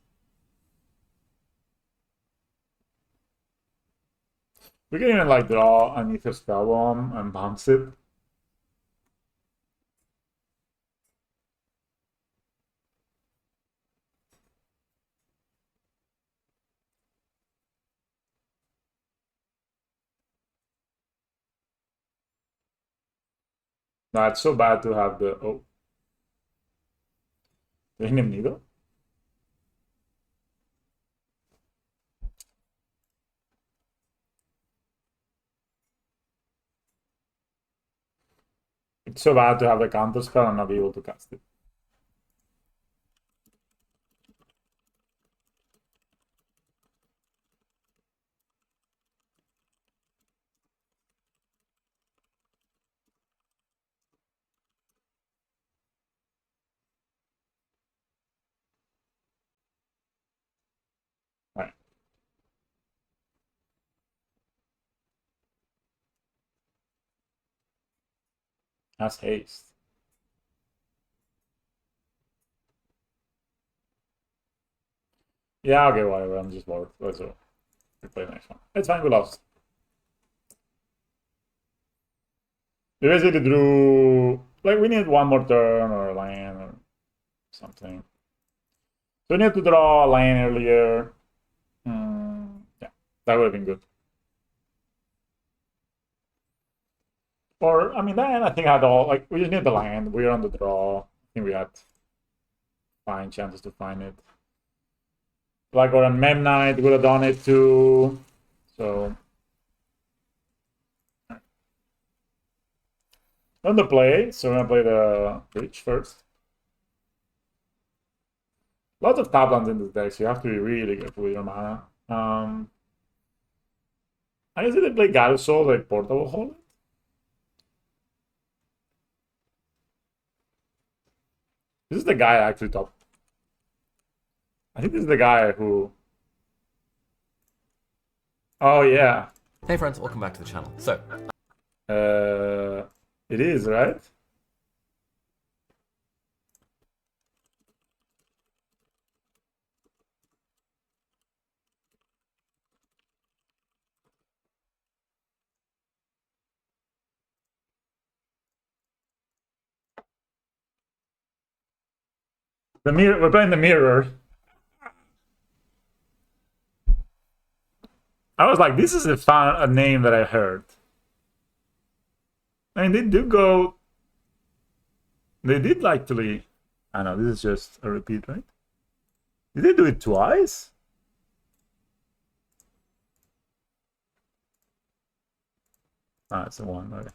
We can even like draw an Ether Spell Bomb and bounce it. No, it's so bad to have the the Hinem Needle. It's so bad to have the counter spell and not be able to cast it. Has haste. Yeah, okay, whatever. I'm just bored. Let's go. We play the next one. It's fine, we lost. We basically drew... Like, we need one more turn or a land or something. So we need to draw a line earlier. Yeah, that would have been good. Or, I mean, then I think I had all... Like, we just need the land. We were on the draw. I think we had fine chances to find it. Like, or a Mem Knight would have done it too. So... On the play, so we're gonna play the bridge first. Lots of Tablans in this deck, so you have to be really careful with your mana. I guess they play Garusol, like Portable Hold. This is the guy I actually top. I think this is the guy who... Oh, yeah. Hey friends, welcome back to the channel. So, it is, right? The mirror. We're playing the mirror. I was like, this is a name that I heard. I mean, they do go... They did actually... I know, this is just a repeat, right? Did they do it twice? Ah, it's the one. Okay.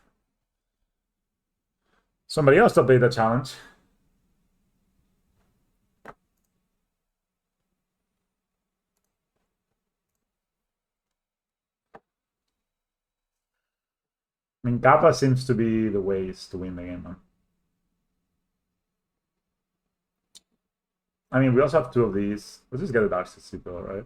Somebody else to play the challenge. I mean, Kappa seems to be the ways to win the game, man. I mean, we also have two of these. Let's just get a Darcy Sibyl, right?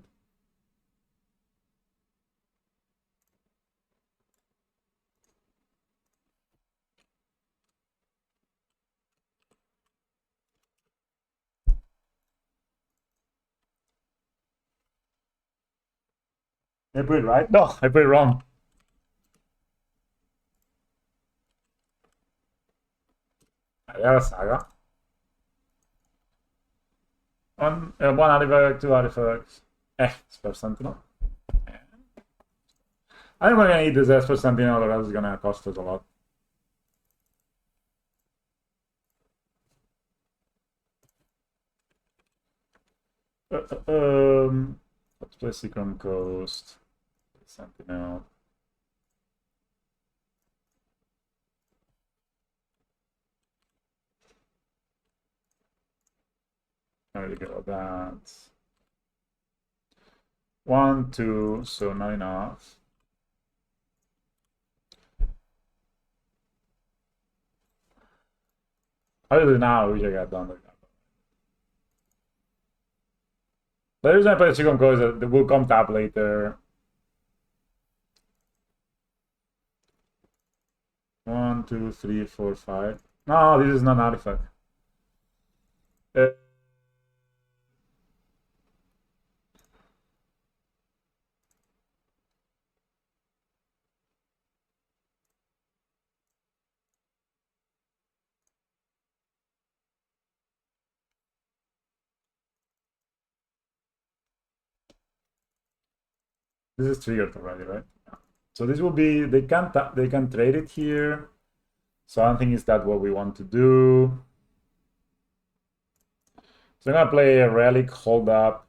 I put it right? No, I put it wrong. Yeah, Saga. One artifact, two artifacts. Esper Sentinel. I think we're gonna eat this Esper Sentinel, or else it's gonna cost us a lot. Let's play Seacrom Coast. Sentinel. Not really good at that. 1, 2, so not enough. How do now? I wish I got done like that. The reason I play Seacrom Coast is that we'll come tap later. 1, 2, 3, 4, 5. No, this is not an artifact. This is triggered already, right? So this will be, they can trade it here. So I don't think is that what we want to do. So I'm gonna play a Relic Hold Up.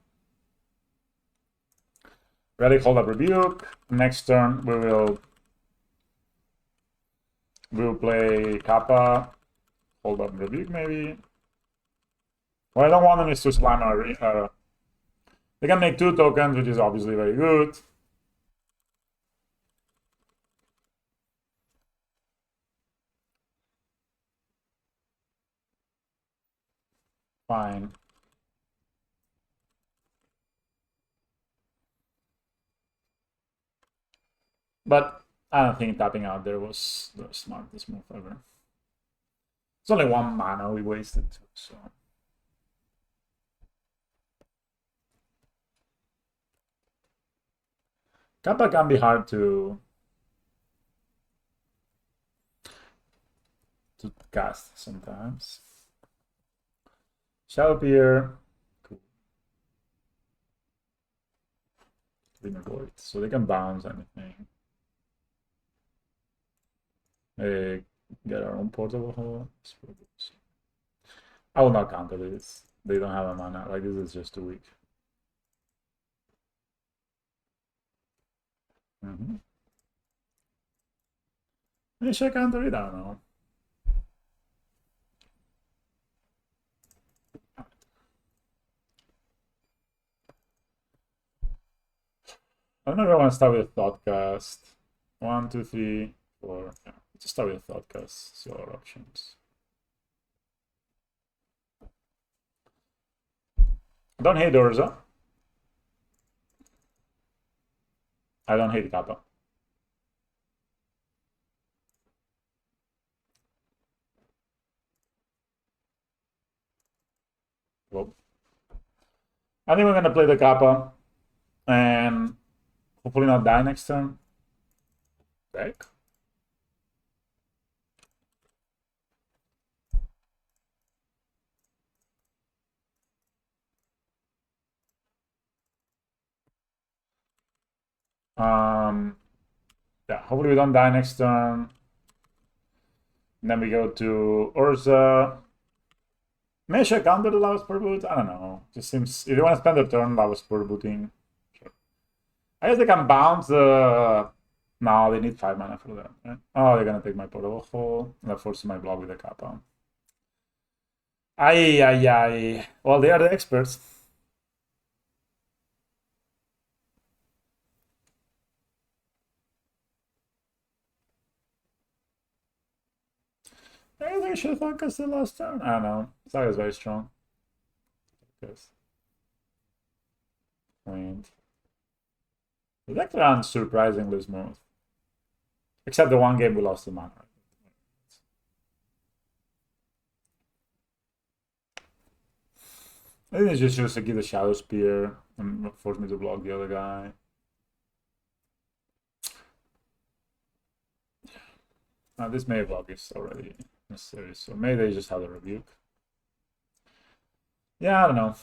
Relic Hold Up Rebuke. Next turn we will play Kappa, Hold Up Rebuke maybe. What I don't want them is to slam our they can make 2 tokens, which is obviously very good. Fine. But I don't think tapping out there was the smartest move ever. It's only 1 mana we wasted, so. Kappa can be hard to cast sometimes. Shadow Peer. Cool. Clean Void. So they can bounce anything. Get our own portable hole. I will not counter this. They don't have a mana. Like, this is just too weak. Maybe should I counter it? I don't know. I don't know if I want to start with Thoughtcast. 1, 2, 3, 4. Yeah, let's start with Thoughtcast. See all our options. I don't hate Urza. I don't hate Kappa. Well, I think we're gonna play the Kappa and hopefully not die next turn. Deck. Yeah, hopefully we don't die next turn. And then we go to Urza. Maybe I should counter the Lava Spur Boot? I don't know. Just seems, if you want to spend a turn Lava Spur Booting, sure. I guess they can bounce the... No, they need 5 mana for that, right? Oh, they're gonna take my portable hole. That forces my block with the Kappa. Ay, ay, ay. Well, they are the experts. I think I should have focused the last turn. I don't know. Saga is very strong. Yes. And the deck runs surprisingly smooth. Except the one game we lost the mana. I think it's just to give the Shadow Spear and force me to block the other guy. This May block is already necessary, so maybe they just have a rebuke. Yeah, I don't know.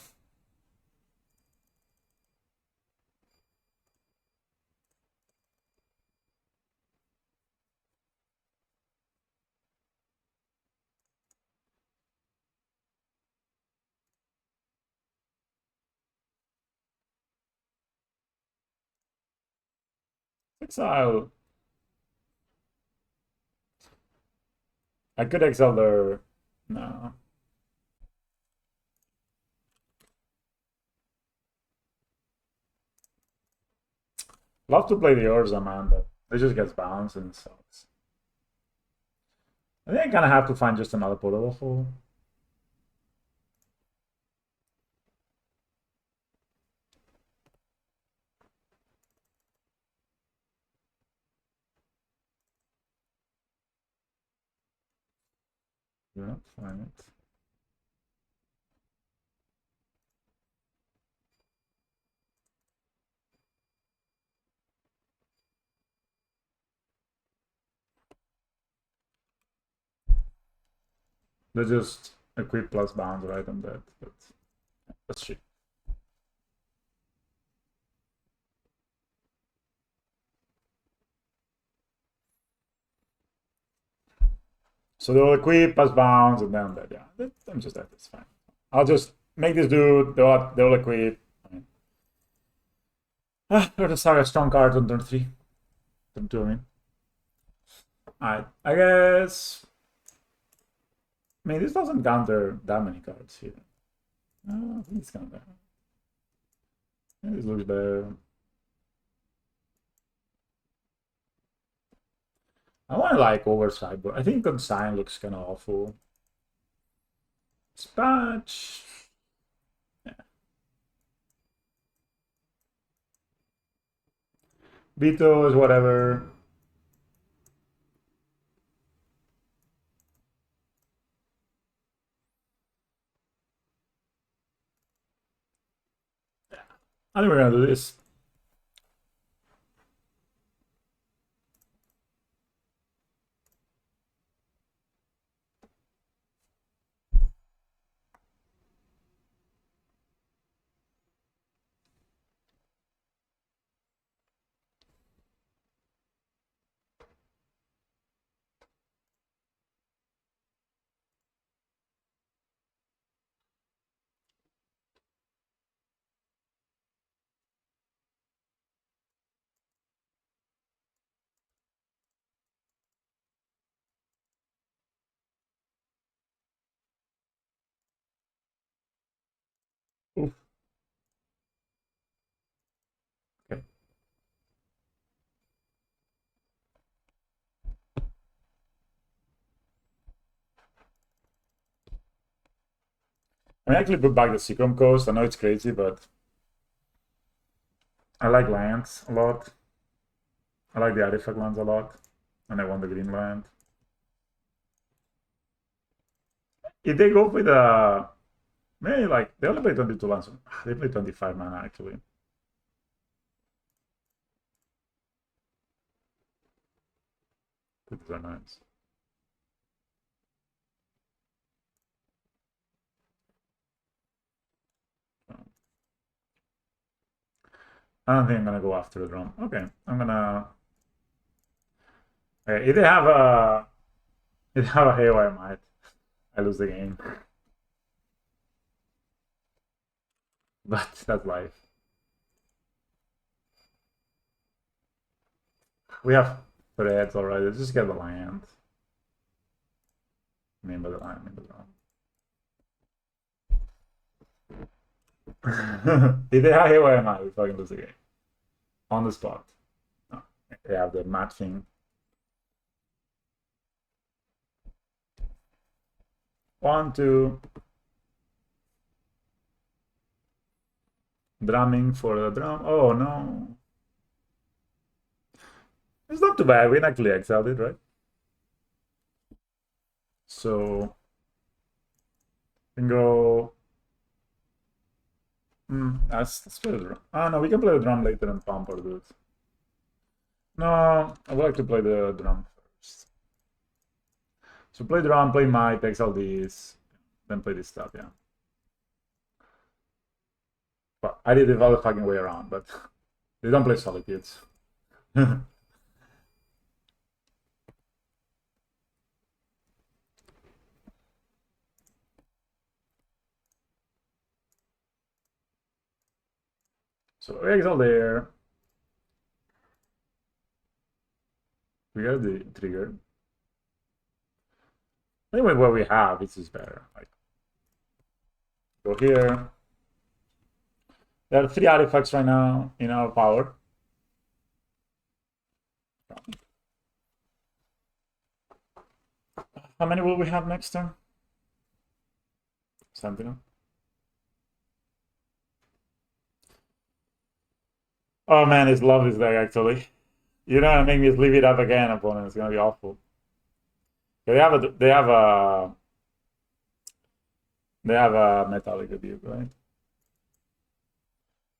Exile. I could exile their... No. Love to play the Urza, man, but it just gets bounced and it sucks. I think I kind of have to find just another portable hole. Yeah, find it. They just equip plus bounds right on that, but that's shit. So they'll equip plus bounds and then that, yeah. I'm just that, it's fine. I'll just make this dude, they'll equip. I mean, or the Saga strong card on turn 3. Turn 2, I mean. Alright, I guess. I mean, this doesn't counter that many cards here. I think it's kind of bad. This looks better. I want to like over sideboard. I think Consign looks kind of awful. Dispatch. Yeah. Vetoes, whatever. I think we're gonna do this. Oof. Okay. I actually put back the Seacrom Coast. I know it's crazy, but I like lands a lot. I like the artifact lands a lot, and I want the green land. If they go with maybe like they only play 22 lands. They play 25 mana actually. These are nice. I don't think I'm gonna go after the drum. Okay, I'm gonna. Okay, if they have a hail, I might. I lose the game, but that's life. We have threads already. Let's just get the land. Remember the land. Remember the land. If they have hail, I might. We fucking lose the game on the spot. No, they have the matching. 1, 2. Drumming for the drum. Oh no. It's not too bad. We can actually exiled it, right? So we can go. Let's play the drum. Oh no, we can play the drum later and pump or do it. No, I would like to play the drum first. So play drum, play might, exile these, then play this stuff, yeah. But I did it all the fucking way around, but they don't play solitudes. So exile there. We got the trigger. Anyway, what we have, this is better. Like, go here. There are 3 artifacts right now in our power. How many will we have next turn? Sentinel. Oh man, I love this deck actually. You're gonna make me leave it up again, opponent. It's gonna be awful. They have a metallic rebuke, right?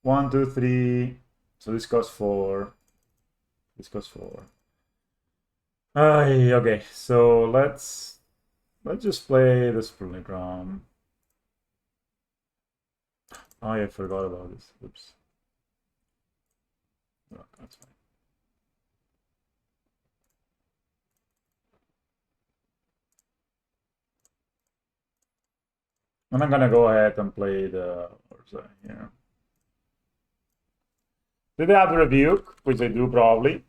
1, 2, 3. So this costs 4. This costs 4. Okay, so let's just play the Spooling Drum. Oh, I forgot about this. Oops. Oh, that's fine. And I'm gonna go ahead and play the Urza here. Did they have the rebuke? Which they do probably.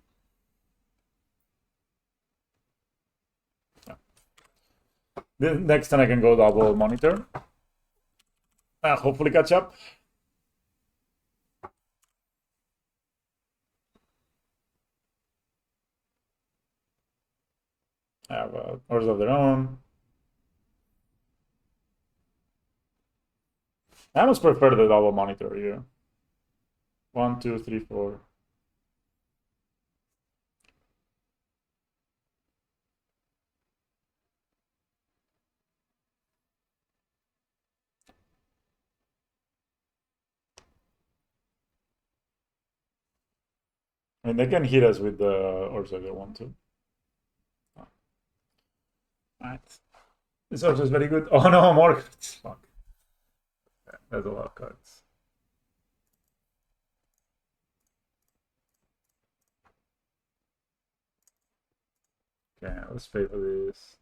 Yeah. Then next time I can go double monitor. Hopefully catch up. I have Urza of their own. I almost prefer the double monitor here. 1, 2, 3, 4. I mean, they can hit us with the Urza if they want to. Alright. This Urza is very good. Oh no, more cards. Fuck. That's a lot of cards. Okay, let's pay for this.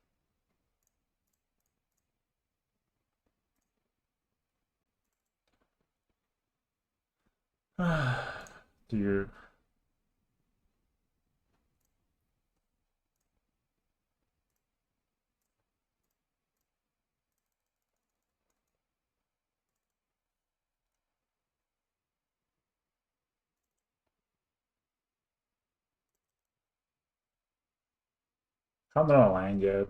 Dude. Haven't done a line yet.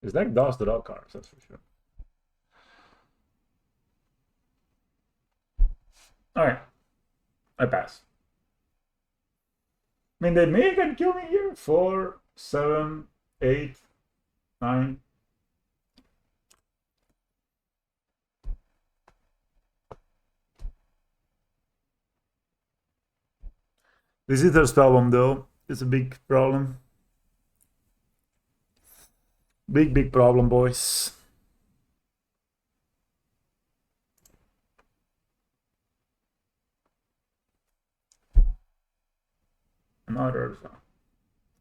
This deck does draw cards, that's for sure. Alright. I pass. I mean, they may can kill me here. 4, 7, 8, 9. This is their spellbomb though. It's a big problem. Big problem, boys. Another.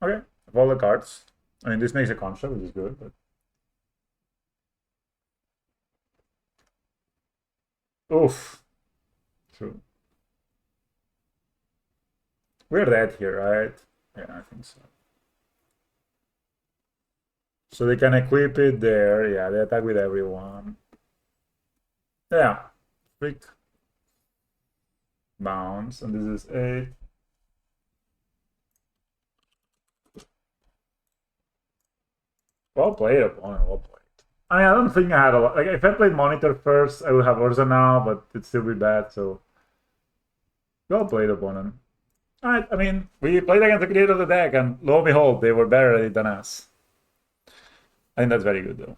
Okay, of all the cards. I mean, this makes a construct, which is good, but. Oof. True. We're dead here, right? Yeah, I think so. So they can equip it there. Yeah, they attack with everyone. Yeah. Freak. Bounce. And this is 8. Well played, opponent. Well played. I mean, I don't think I had a lot. Like, if I played Monitor first, I would have Urza now, but it'd still be bad, so. Well played, opponent. Alright, I mean, we played against the creator of the deck, and lo and behold, they were better at it than us. I think that's very good, though.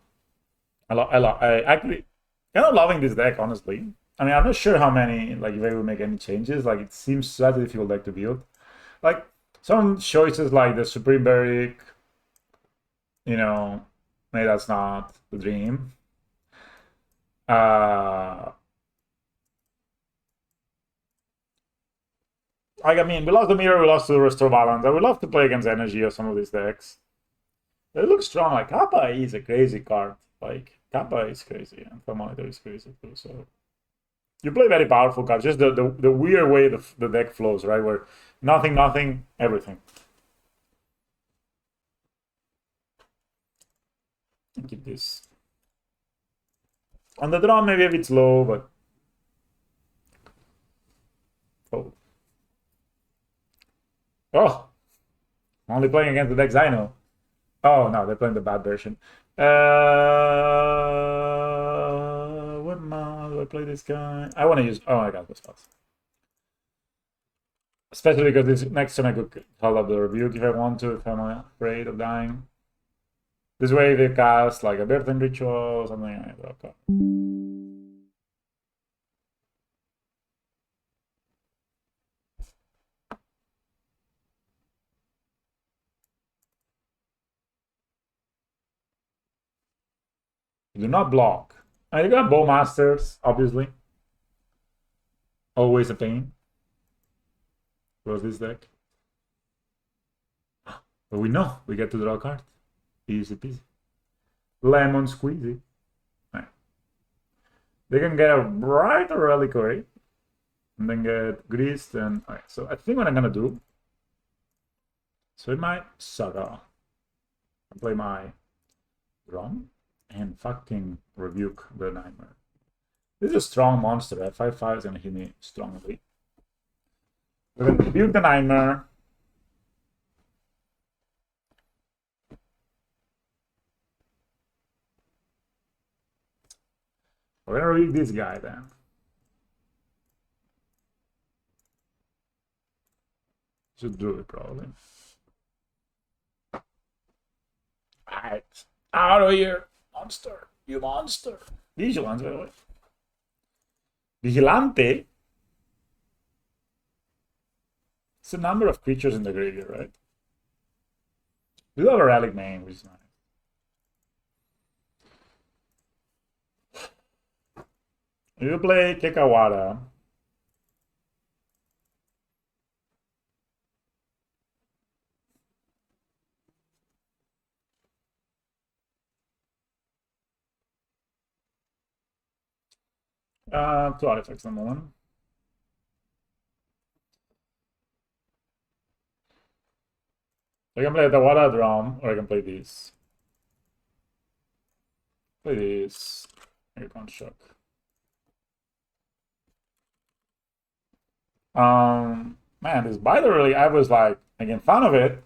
I actually kind of loving this deck, honestly. I mean, I'm not sure how many, like, if I will make any changes. Like, it seems such a difficult deck to build. Like, some choices like the Supreme Beric, you know, maybe that's not the dream. Like, I mean, we lost the mirror, we lost to Restore Balance. I would love to play against Energy or some of these decks. It looks strong. Like, Kappa is a crazy card. Like, Kappa is crazy, and Thermometer is crazy too. So, you play very powerful cards. Just the weird way the deck flows, right? Where nothing, everything. Keep this. On the draw, maybe a bit slow, but. Oh. Oh! Only playing against the decks I know. Oh, no, they're playing the bad version. What mod do I play this guy? I want to use. Oh my god, this fast. Especially because this next turn I could call up the rebuke if I want to, if I'm afraid of dying. This way they cast like a birthing ritual or something like that. Okay. Do not block. You got Bowmasters, obviously. Always a pain. Close this deck. But we know we get to draw a card. Easy peasy. Lemon squeezy. Right. They can get a Bright or Reliquary. And then get Greased and. Alright, so I think what I'm gonna do. So I might Saga. And play my Drum. And fucking rebuke the Nightmare. This is a strong monster. At 5/5 is gonna hit me strongly. We're going to rebuke the Nightmare. We're going to rebuke this guy then. Should do it probably. Alright. Out of here. Monster. You monster. Vigilance, by the way. Vigilante. It's a number of creatures in the graveyard, right? We do have a relic main, which is nice. You play Kekawara. Two artifacts at the moment. I can play the Water Drum, or I can play this. Play this. I can't shock. Man, this Biter really, I was like making fun of it.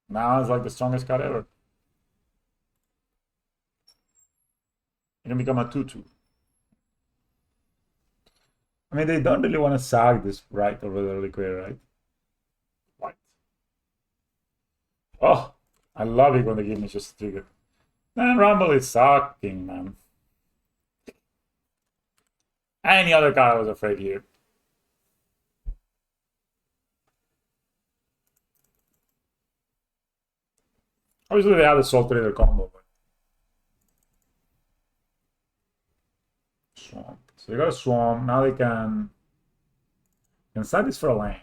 Now it's like the strongest card ever. It can become a 2/2. I mean, they don't really want to sag this right over the liquid, right? White. Oh, I love it when they give me just a trigger. Man, Rumble is sucking, man. Any other card I was afraid here. Obviously, they have the Soul Trader combo. But... Swamp. So they got a Swamp. Now they can set this for a land.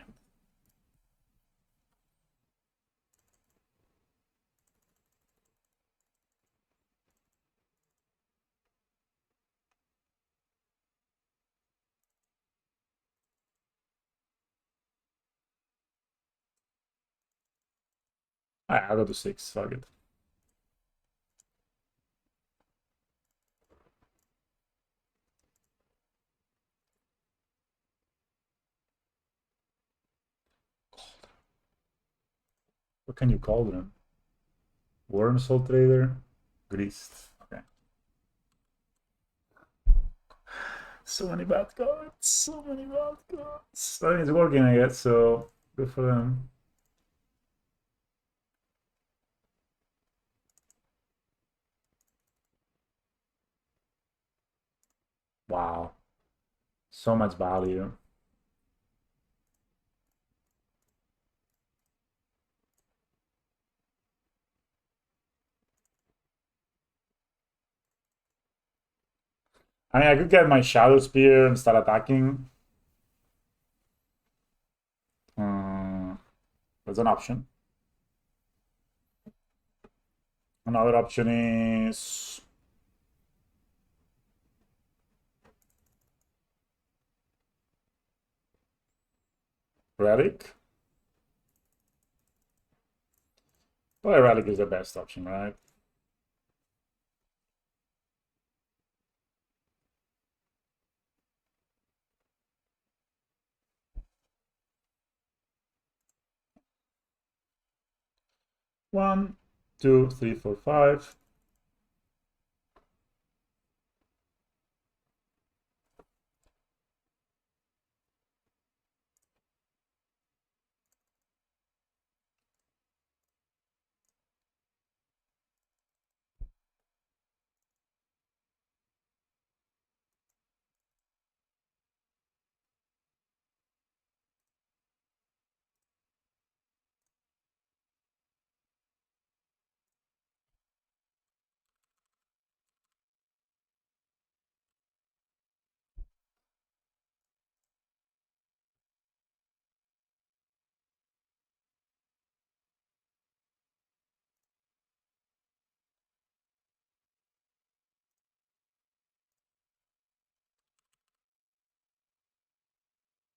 I'll go to 6. Fuck it. What can you call them? Worm Soul Trader? Greased. Okay. So many bad cards. So many bad cards. I mean, it's working, I guess, so good for them. Wow. So much value. I mean, I could get my Shadow Spear and start attacking. That's an option. Another option is... Relic? Well, Relic is the best option, right? One, two, three, four, five.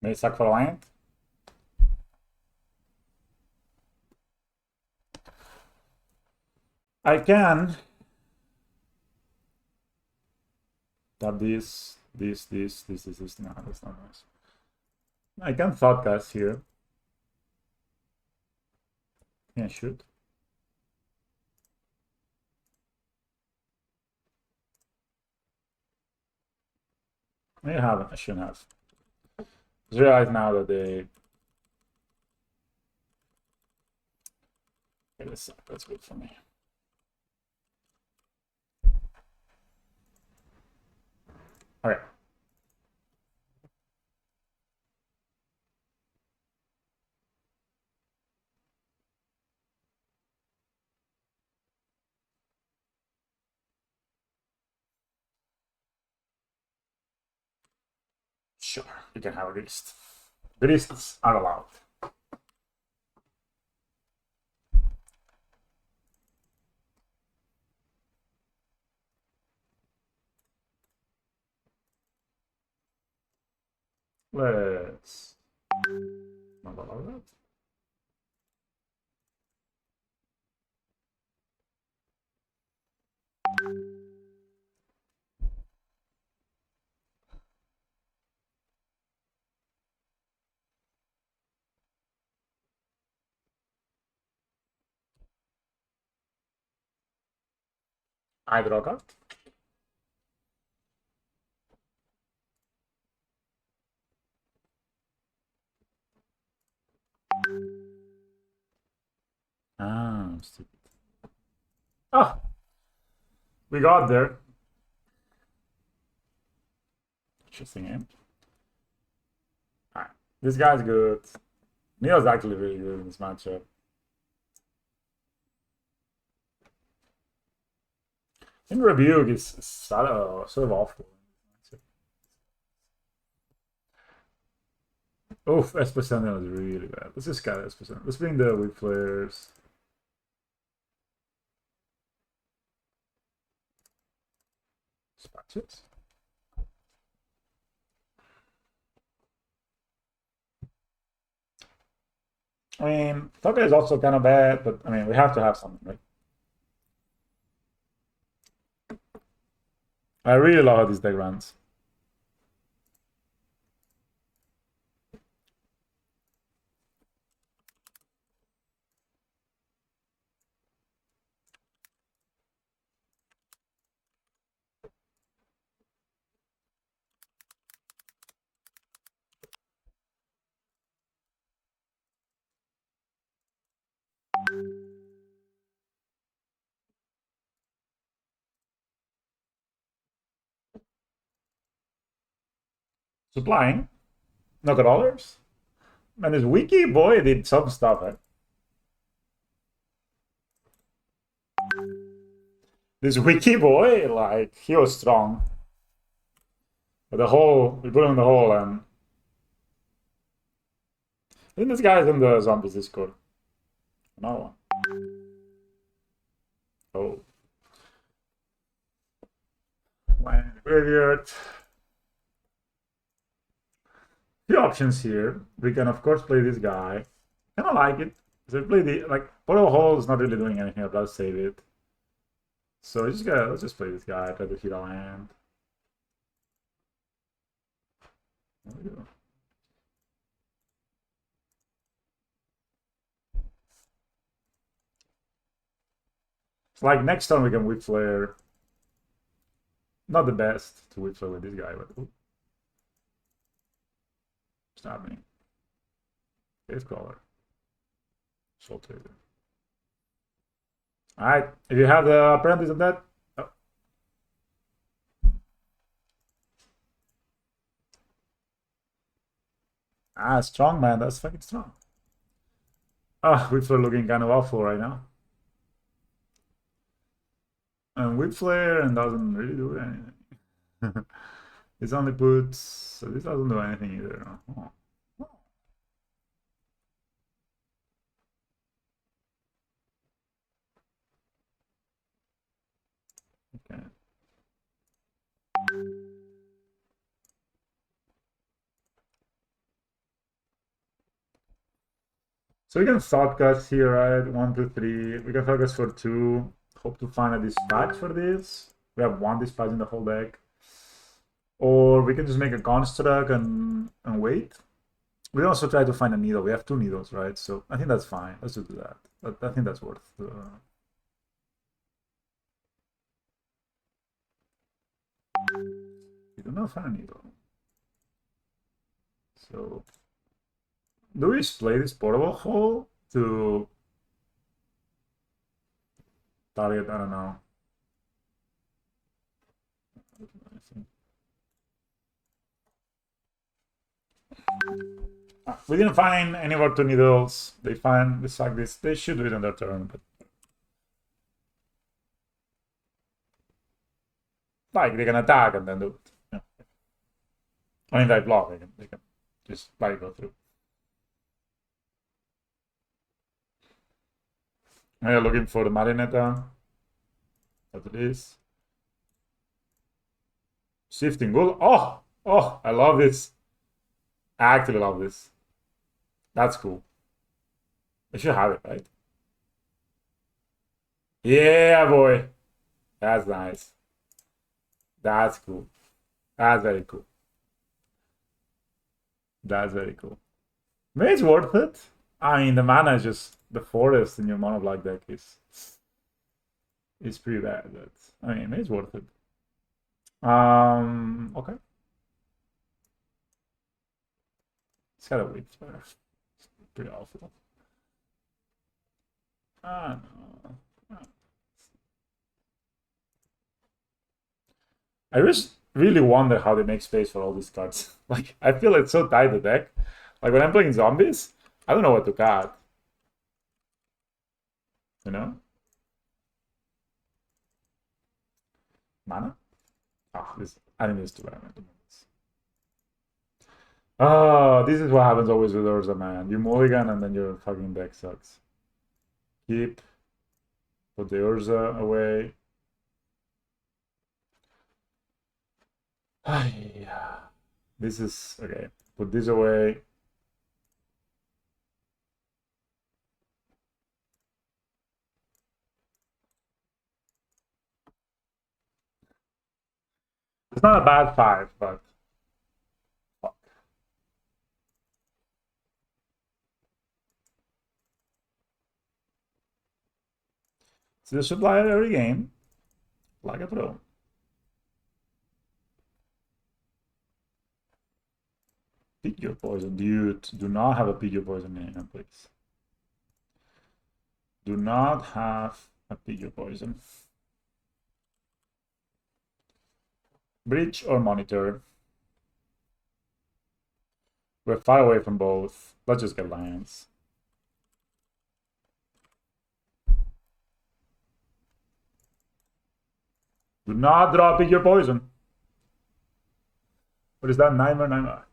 May sack for a land. I can tap this. No, that's not nice. I can thoughtcast here. Yeah, shoot. I haven't. I shouldn't have. Just realize now that they. Okay, that's good for me. Okay. Sure, you can have a wrist. The wrists are allowed. Let's not allow that. I draw a card. Ah, I'm stupid. Ah, we got there. Interesting game. Alright, this guy's good. Neo's actually really good in this matchup. In Rebuke is sort of awful. Oof, S% was really bad. Let's just get S%. Let's bring the weak players. Dispatches. I mean, Toka is also kind of bad, but I mean, we have to have something, right? I really love how this deck runs. Supplying. No dollars. Man, this wiki boy did some stuff, right? This wiki boy, like, he was strong. But the hole, we put him in the hole, and I think this guy's in the zombies Discord. Another one. Oh. Land graveyard. Few options here. We can of course play this guy. Kind of like it. So we play the like Portal Hole is not really doing anything. I'll save it. So let's just play this guy. Try to hit a land. There we go. It's like next time we can whip flare. Not the best to whip flare with this guy, but what's happening? Cave crawler. Soul trader. Alright, if you have the apprentice of that. Oh. Ah, strong man, that's fucking strong. Ah, whip flare looking kind of awful right now. And whip flare and doesn't really do anything. This only puts, so this doesn't do anything either. Oh. Okay. So we can thoughtcast here, right? 1, 2, 3. We can focus for 2. Hope to find a dispatch for this. We have 1 dispatch in the whole deck. Or we can just make a construct and wait. We also try to find a needle. We have 2 needles, right? So I think that's fine. Let's do that. I think that's worth. We do not find a needle. So do we play this portable hole to target? I don't know. We didn't find any more 2 needles. They find this like this. They should do it on their turn, but like they can attack and then do it. Yeah. I mean, they block. They can just like go through. We are looking for the Marinetta. What it is. Shifting Wool. Oh, I love this. I actually love this. That's cool. I should have it, right? Yeah, boy. That's nice. That's cool. That's very cool. That's very cool. Maybe it's worth it. I mean, the mana is just the forest in your mono black deck is pretty bad. But I mean, maybe it's worth it. Okay. It's got a weak player. It's pretty awful. Ah, no. I just really wonder how they make space for all these cards. Like, I feel it's so tight the deck. Like when I'm playing zombies, I don't know what to cut. You know? Mana? Ah, this I think this is too bad. Oh, this is what happens always with Urza, man. You mulligan and then your fucking deck sucks. Keep. Put the Urza away. Yeah. This is okay. Put this away. It's not a bad 5, but fuck. So this should lie every game. Like a pro. Pick your poison. Dude, do not have a pick your poison in hand, please. Do not have a pick your poison. Bridge or monitor. We're far away from both. Let's just get lands. Do not draw pick your poison. What is that? Nightmare, nightmare.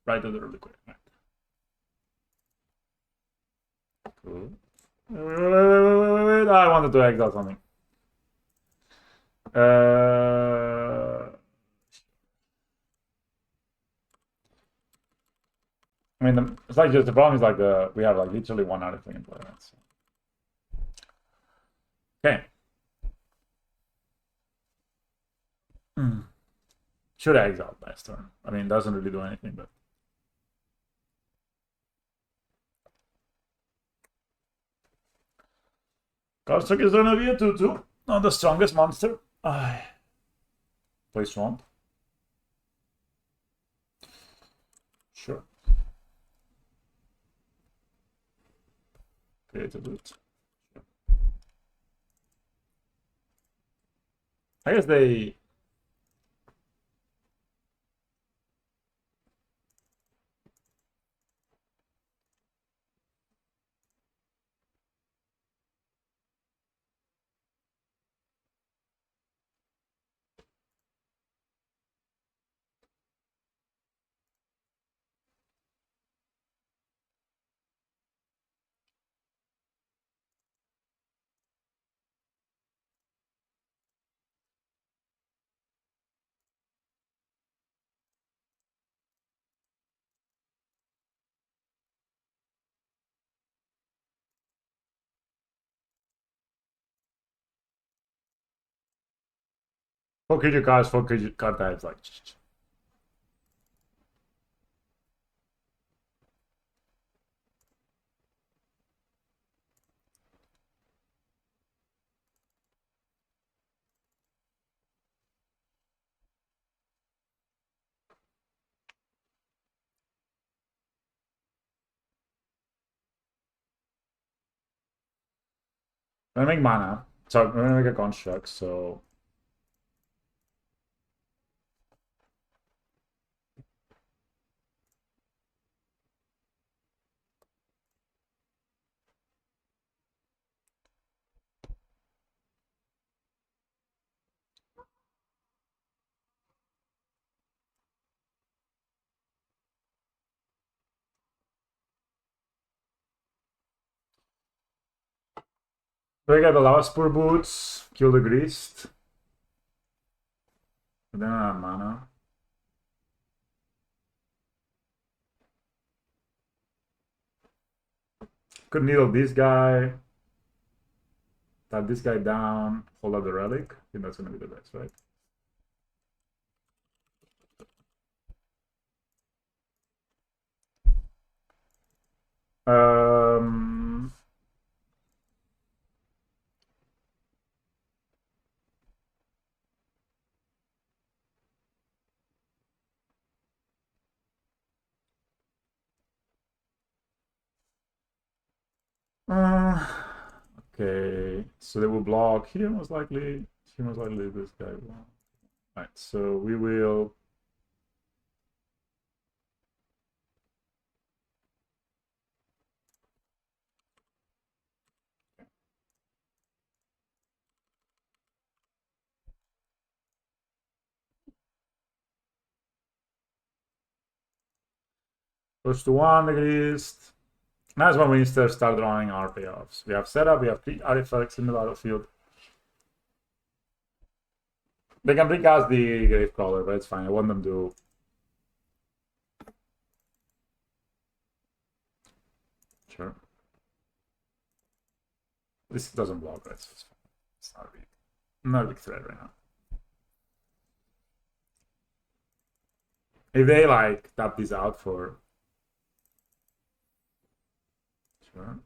Right to the really quick. Right. Cool. Wait. I wanted to exile something. I mean, it's like just the problem is like we have like literally one artifact in play. So. Okay. Should have exiled last turn. I mean, it doesn't really do anything, but. Karlstruck is gonna be a 2-2. Not the strongest monster. Play Swamp. Sure. Create a loot. Sure. I guess they. Four creature cards, 4 creature card types. Like. I'm gonna make mana. So I'm gonna make a construct, so we got the last spur boots, kill the greased. But then I have mana. Could needle this guy. Tap this guy down, hold up the relic. I think that's gonna be the best, right? Um, okay, so they will block here most likely. Here most likely this guy will. Right, so we will. Push to one at least. That's when we start drawing our payoffs. We have setup, we have 3 artifacts in the battlefield. They can recast the Gravecrawler, but it's fine. I want them to. Sure. This doesn't block, right? So it's fine. It's not a big threat right now. If they like tap this out for. Sure.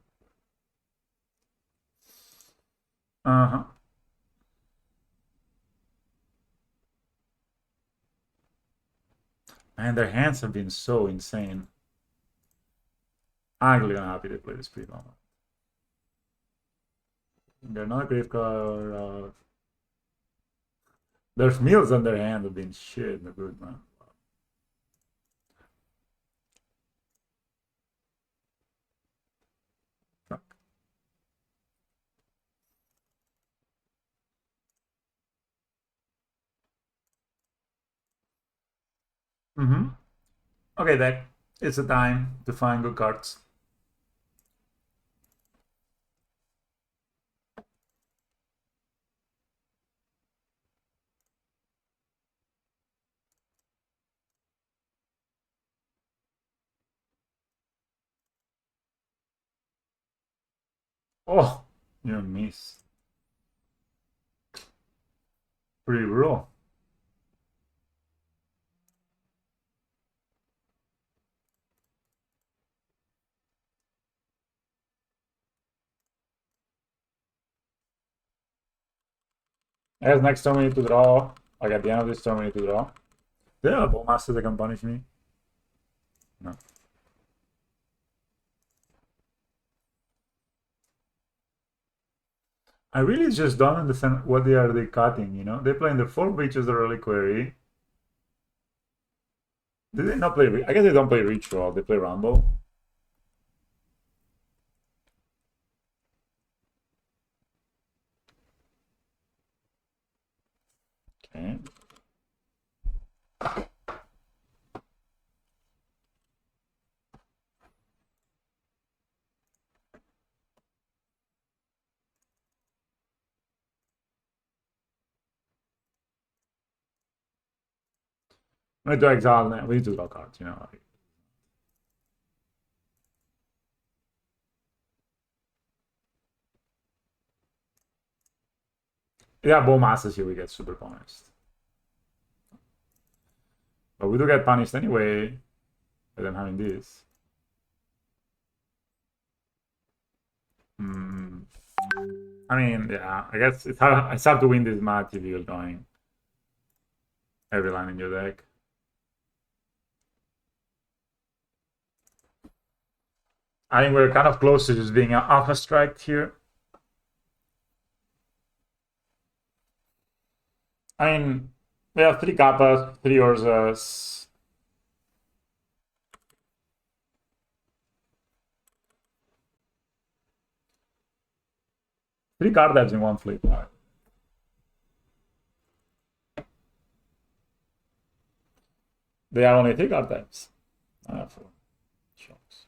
Uh-huh. Man, their hands have been so insane. I'm really happy they play this pre-bomb. They're not grave card. Their meals on their hand have been shit. They're good, man. Fuck. Mm-hmm. Okay, deck. It's a time to find good cards. Oh, you miss. Pretty raw. I guess next turn we need to draw. Like at the end of this turn we need to draw. Yeah, Ball Master that can punish me. No. I really just don't understand what they are cutting, you know? They're playing the 4 Breaches of Reliquary. Did they not play? I guess they don't play Ritual, they play Rumble. Okay. We need to exile now. We need to draw cards, you know? Yeah, Ball Masters here we get super punished. But we do get punished anyway by them having this. I mean, yeah, I guess it's hard to win this match if you're going every line in your deck. I think we're kind of close to just being an alpha strike here. I mean, we have 3 Kappas, 3 Urzas. Three card types in one fleet. They are only 3 card types. For shocks.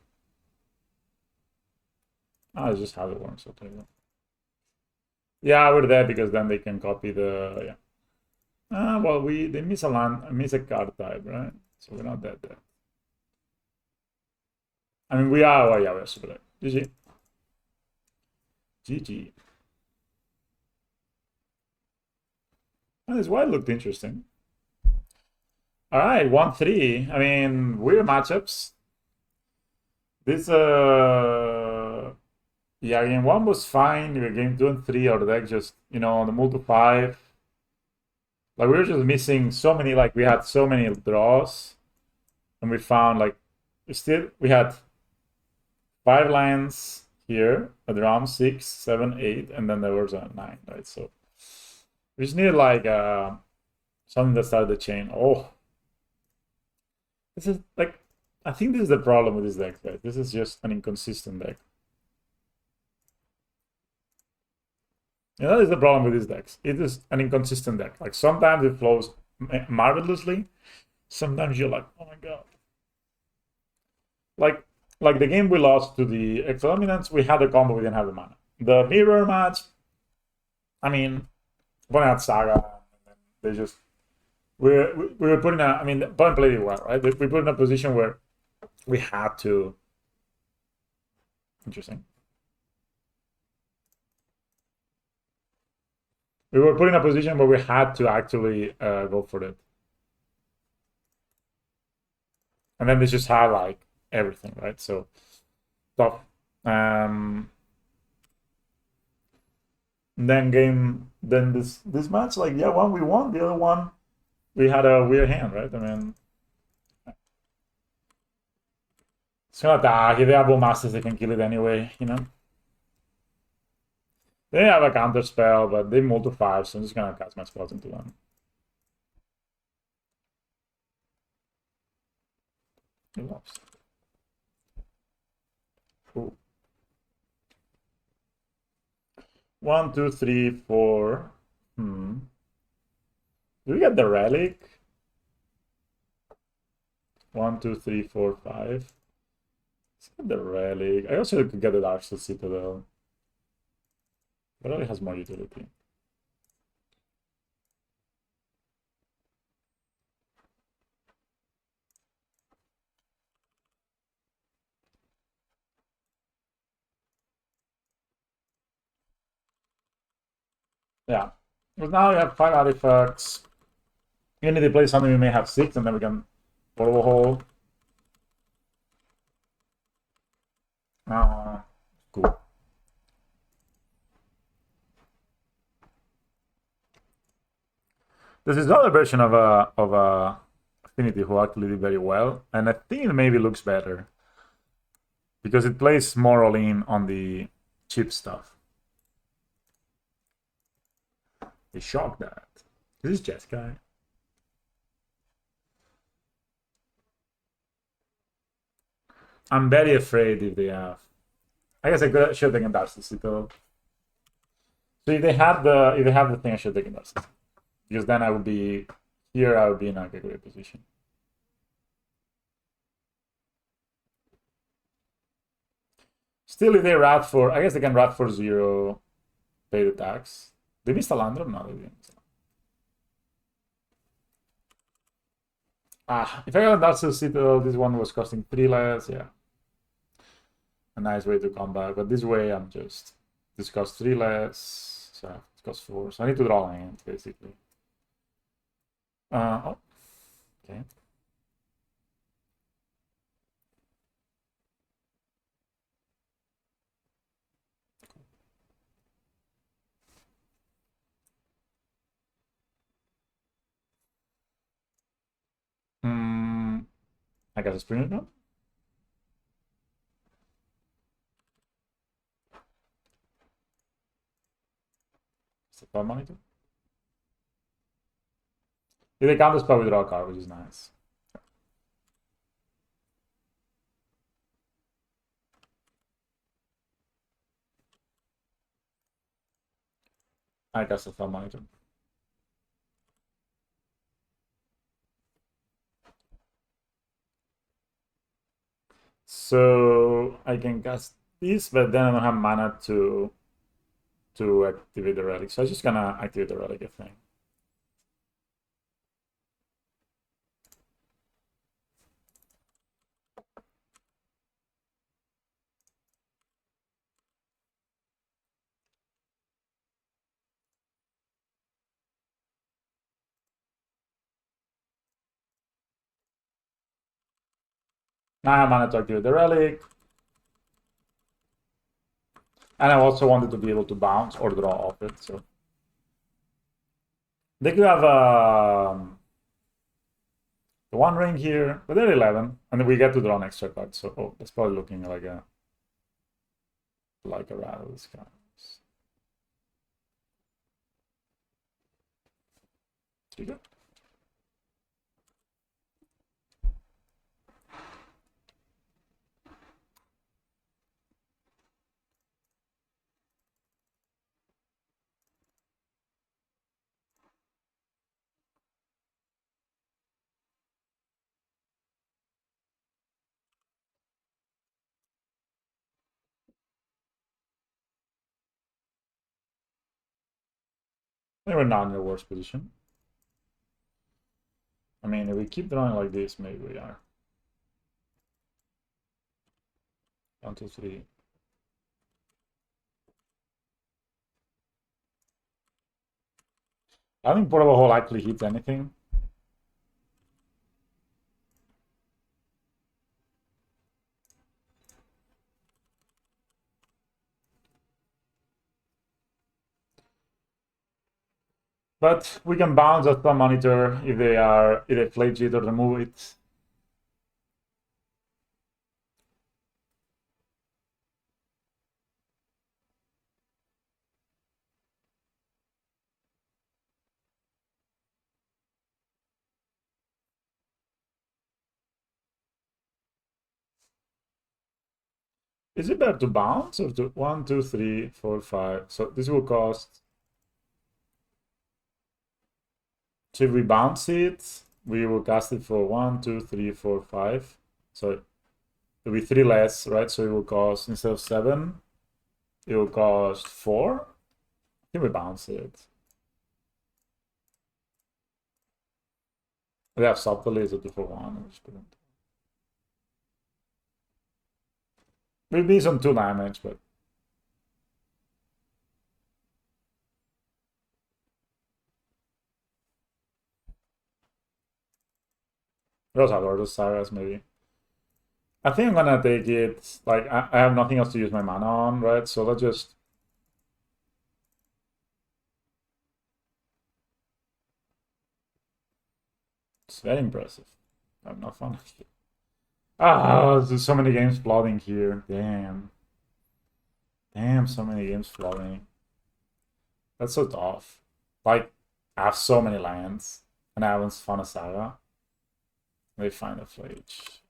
It's just how it works. Okay. Yeah, we're there because then they can copy the well, they miss a land, miss a card type, right? So we're not that dead. I mean, we are. Well, yeah, we're super dead. GG. GG. Oh, this white looked interesting. All right, 1-3. I mean, weird matchups. This yeah, game 1 was fine. Game 2 and 3, our deck just, on the multi 5. Like, we were just missing so many, like, we had so many draws. And we found, like, we had 5 lands here, a drum, 6, 7, 8, and then there was a 9, right? So, we just needed, like, something that started the chain. Oh. This is, like, I think this is the problem with this deck, right? This is just an inconsistent deck. That is the problem with these decks. It is an inconsistent deck. Like, sometimes it flows marvelously. Sometimes you're like, oh my god. Like the game we lost to the Exdominants, we had a combo, we didn't have the mana. The mirror match, I mean, opponent had Saga. They just we were put in a. I mean, the opponent played it well, right? We put in a position where we had to. Interesting. We were put in a position where we had to actually go for it. And then they just had like everything, right? So tough. Then this match, like, yeah, one we won, the other one we had a weird hand, right? I mean, it's gonna attack. If they have Masters, they can kill it anyway, They have a counter spell, but they multi 5, so I'm just gonna cast my spells into them. Cool. 1, 2, 3, 4. Do we get the relic? 1, 2, 3, 4, 5. Let's get the relic. I also could get the Dark Soul Citadel. The relic has more utility. Yeah. But now we have 5 artifacts. Even if they play something, we may have 6, and then we can follow a hole. Cool. This is another version of a Affinity who actually did very well, and I think it maybe looks better because it plays more all in on the cheap stuff. They shocked that. This is Jeskai. I'm very afraid if they have. I guess I should have taken Darcy Citadel. So if they have the thing, I should have taken Darcy. Because then I would be here. I would be in a great position. Still, if they rat for, I guess they can rat for 0, pay the tax. They missed a Landrum? No, they didn't. If I got Darcy Citadel, this one was costing 3 less. Yeah, a nice way to come back. But this way, this costs 3 less. So it costs 4. So I need to draw land basically. Oh, okay. I guess it's printed now. Is it money too? If they counter spell with draw a card, which is nice. I cast a thumb monitor. So I can cast this, but then I don't have mana to activate the relic. So I'm just gonna activate the relic, I think. Now I have mana to activate the relic. And I also wanted to be able to bounce or draw off it, so. They could have the One Ring here, but they're 11, and then we get to draw an extra card, so that's probably looking like a rattle this guy. There you go. They were not in the worst position. I mean, if we keep drawing like this, maybe we are. 1, 2, 3. I don't think Portable Hole actually hits anything. But we can bounce at some monitor if they flage it or remove it. Is it better to bounce or to 1, 2, 3, 4, 5? So this will cost. So if we bounce it, we will cast it for 1, 2, 3, 4, 5. So it'll be 3 less, right? So it will cost, instead of 7, it will cost 4. I think we bounce it. We have subtly, so 2 for 1. Will be some 2 damage, but. We also have Order Sagas, maybe. I think I'm gonna take it. Like, I have nothing else to use my mana on, right? So let's just. It's very impressive. I have no fun. Ah, there's so many games flooding here. Damn. Damn, so many games flooding. That's so tough. Like, I have so many lands, and I haven't found a saga. They find a flage.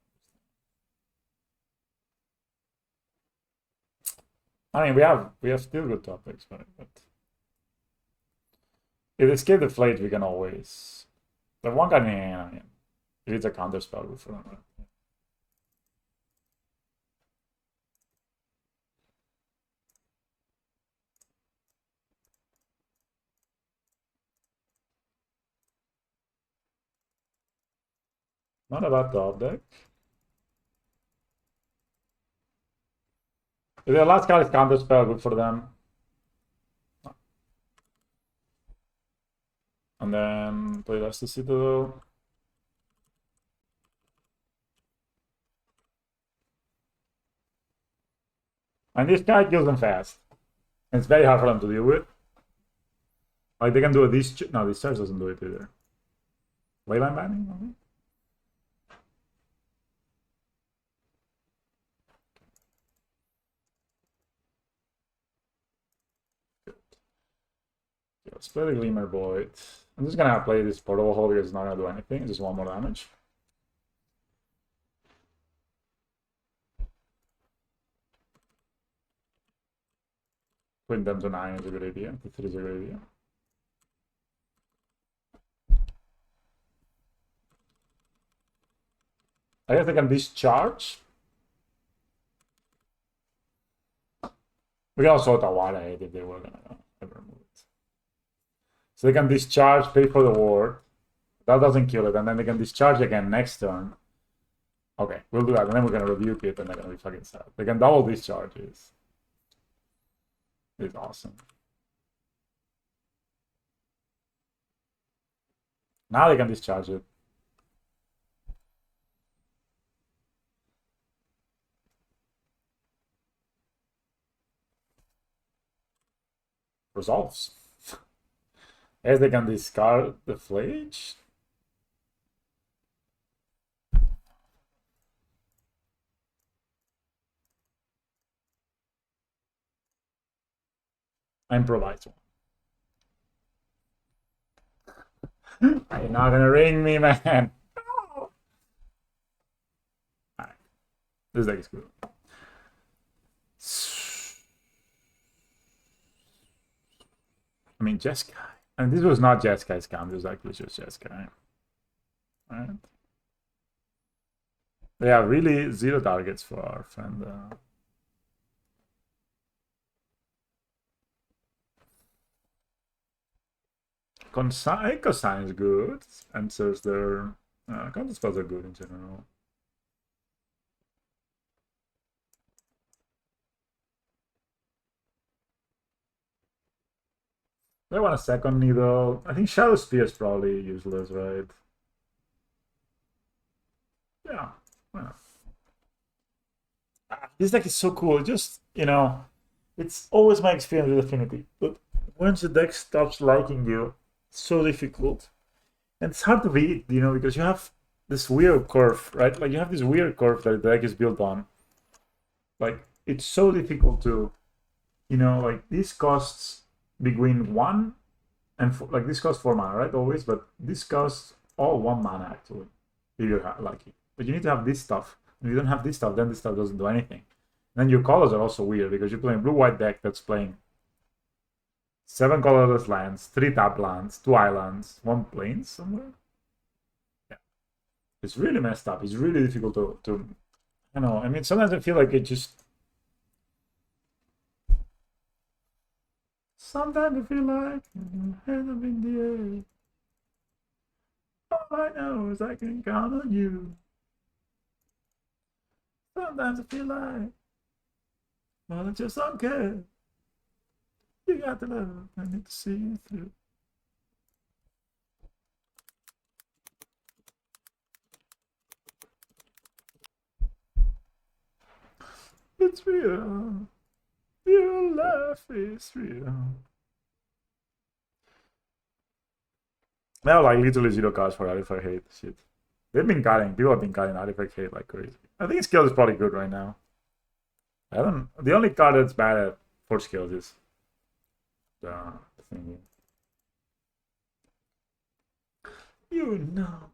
I mean, we have still good topics, but if they escape the flage, we can always. The one guy, I mean, if it's a counter spell, good for them. Not a bad top deck. If the last card is counter spell, good for them. And then play Last Citadel. And this guy kills them fast. And it's very hard for them to deal with. Like, they can do this. No, this charge doesn't do it either. Leyline banning? Okay. Good. Yeah, let's play the Glimmer Void. I'm just gonna play this portable hole because it's not gonna do anything. It's just one more damage. Putting them to 9 is a good idea. To 3 is a good idea. I guess they can discharge. We can also Tawara it if they were gonna ever move it. So they can discharge, pay for the ward. That doesn't kill it, and then they can discharge again next turn. Okay, we'll do that, and then we're gonna rebuke it, and they're gonna be fucking sad. They can double discharges. It's awesome. Now they can discharge it. Resolves. As they can discard the flage. Improvise one. You're not gonna ring me, man. Alright. This deck is good. I mean, Jeskai. And this was not Jeskai's count, this was actually just Jeskai. Alright. They have really 0 targets for our friend. Cosine is good. Answers their counter spells are good in general. They want a second needle. I think Shadow Spear is probably useless, right? Yeah. This deck is so cool. Just, it's always my experience with Affinity. But once the deck stops liking you, it's so difficult. And it's hard to beat, because you have this weird curve, right? Like, you have this weird curve that the deck is built on. Like, it's so difficult to, like, this costs between 1 and 4, like, this costs 4 mana, right? Always, but this costs all 1 mana, actually, if you're lucky. But you need to have this stuff. If you don't have this stuff, then this stuff doesn't do anything. And then your colors are also weird because you're playing blue-white deck that's playing 7 colorless lands, 3 tap lands, 2 islands, 1 plains somewhere. Yeah, it's really messed up. It's really difficult to I mean, sometimes I feel like it just. Sometimes I feel like hands up in the air. All I know is I can count on you. Sometimes I feel like, well, I just don't care. You got the love, I need to see you through. It's real. Your life is real. Now, like, literally 0 cards for Artifact Hate. Shit. People have been cutting Artifact Hate like crazy. I think skill is probably good right now. The only card that's bad for skills is the thingy.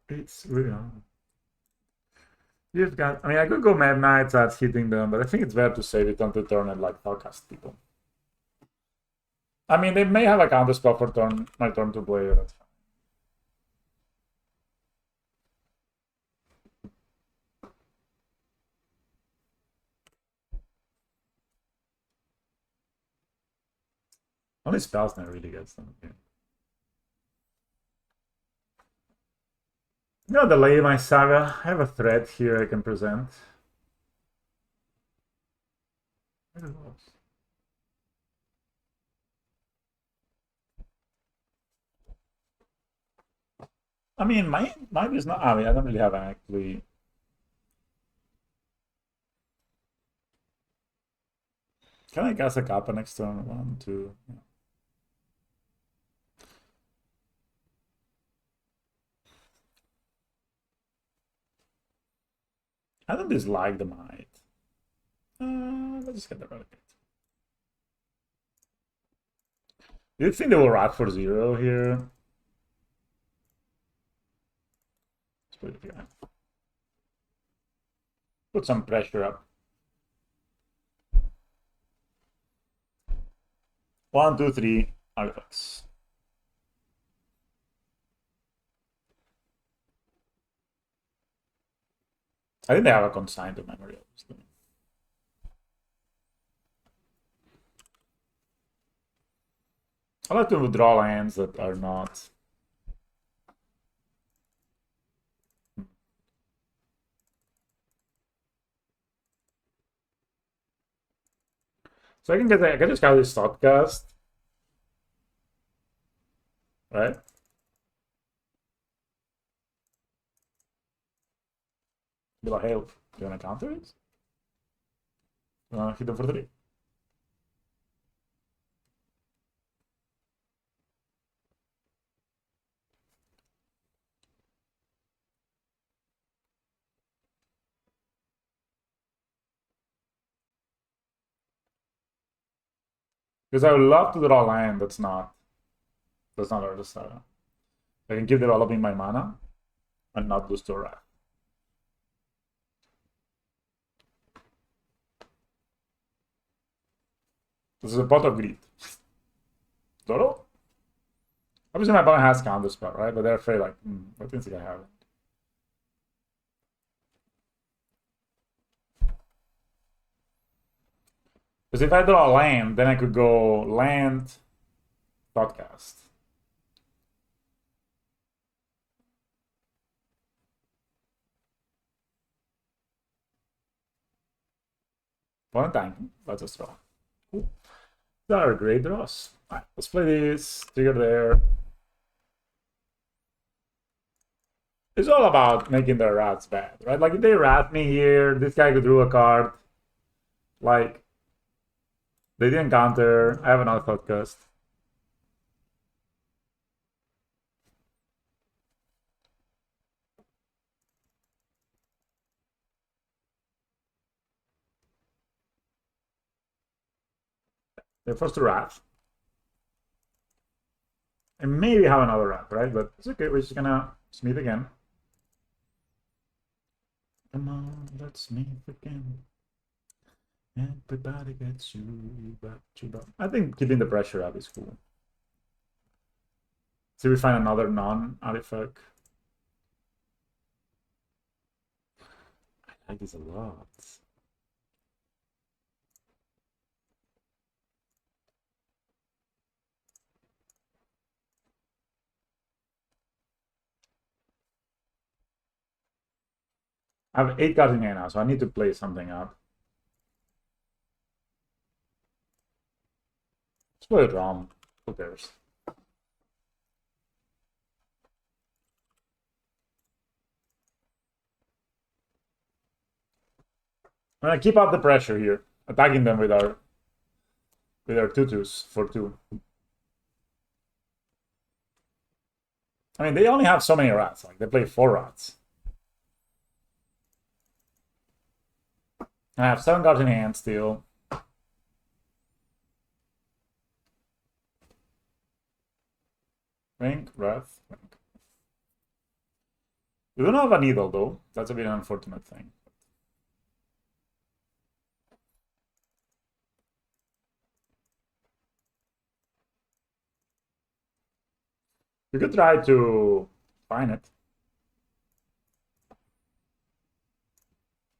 It's real. You've got. I mean, I could go Mad Knights at hitting them, but I think it's better to save it until turn and like forecast people. I mean, they may have a counter spell for my turn to play. That's fine. Only spells never really gets them. Yeah. Delay my saga. I have a thread here I can present. I mean, mine is not. I mean, I don't really have actually. Can I cast a Kappa next turn? 1, 2. Yeah. I don't dislike the Might. Let's just get the Relegate. Do you think they will rack for 0 here? split it again. Put some pressure up. 1, 2, 3 artifacts. I think they have a consigned to memory, obviously. I like to withdraw lands that are not. So I can just have this Thoughtcast, right? Be like, hey, do you want to counter it? Hit them for 3. Because I would love to draw land that's not Artist Saga. I can keep developing my mana and not lose to a Wrath. This is a pot of greed. Total? Obviously my opponent has counter spell, right? But they're afraid like, I think I have it. Because if I draw a land, then I could go land, Thoughtcast. One tanking, that's a straw. Cool. These are great draws. Alright, let's play this, trigger there. It's all about making their rats bad, right? Like if they rat me here, this guy could draw a card. Like, they didn't counter, I have another Thoughtcast. They're forced to rat. And maybe have another rat, right? But it's okay, we're just gonna meet again. Come on, let's meet again. Everybody gets you back. I think keeping the pressure up is cool. See if we find another non-artifact. I like this a lot. I have 8 cards in hand now, so I need to play something up. Let's play a drum. Who cares? I'm gonna keep up the pressure here, attacking them with our 2/2s for 2. I mean, they only have so many rats. Like they play 4 rats. I have 7 cards in hand still. Ring, Wrath, Ring. We don't have a needle though. That's a bit an unfortunate thing. We could try to find it.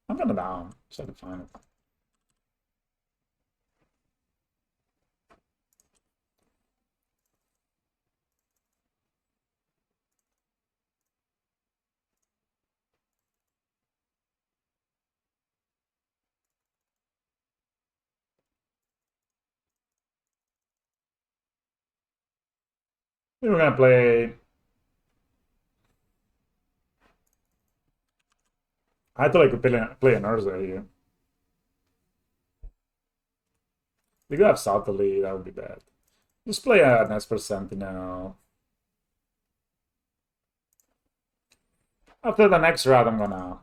I'm gonna down. Try to find it. We're gonna play. I had to like play an Urza here. We could have subtly, that would be bad. Just play an Esper Sentinel. After the next round, I'm gonna.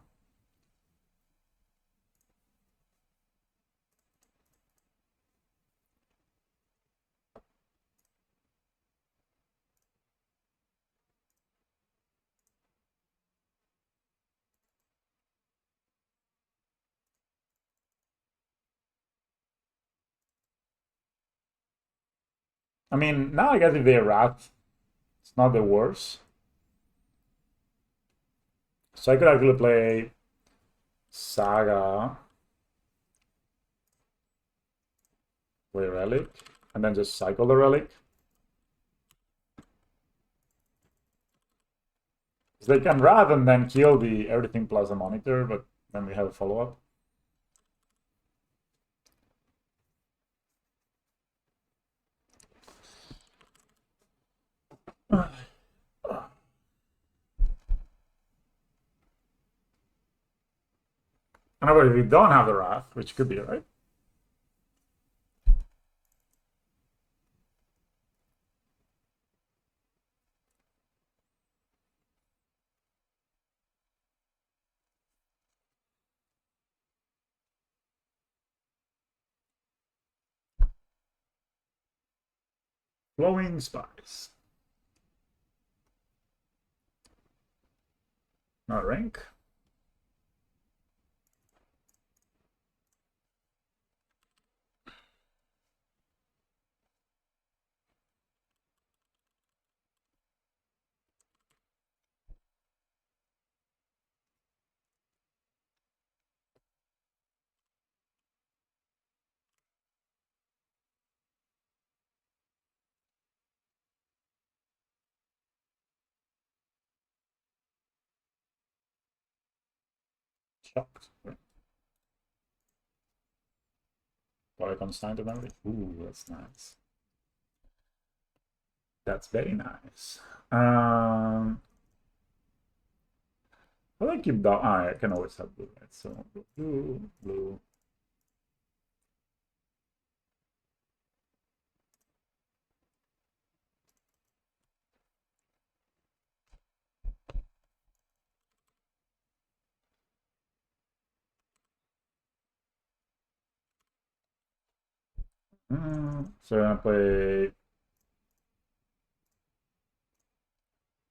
I mean, now I guess if they Wrath, it's not the worst. So I could actually play Saga, play Relic, and then just cycle the Relic. So they can Wrath and then kill the everything plus a monitor, but then we have a follow-up. And if we don't have the Wrath, which could be, right? Flowing Spice. Not rank. Shocked. Constant memory. Ooh, that's nice. That's very nice. How do I keep down? I can always have blue, right? So blue, blue. So I'm gonna play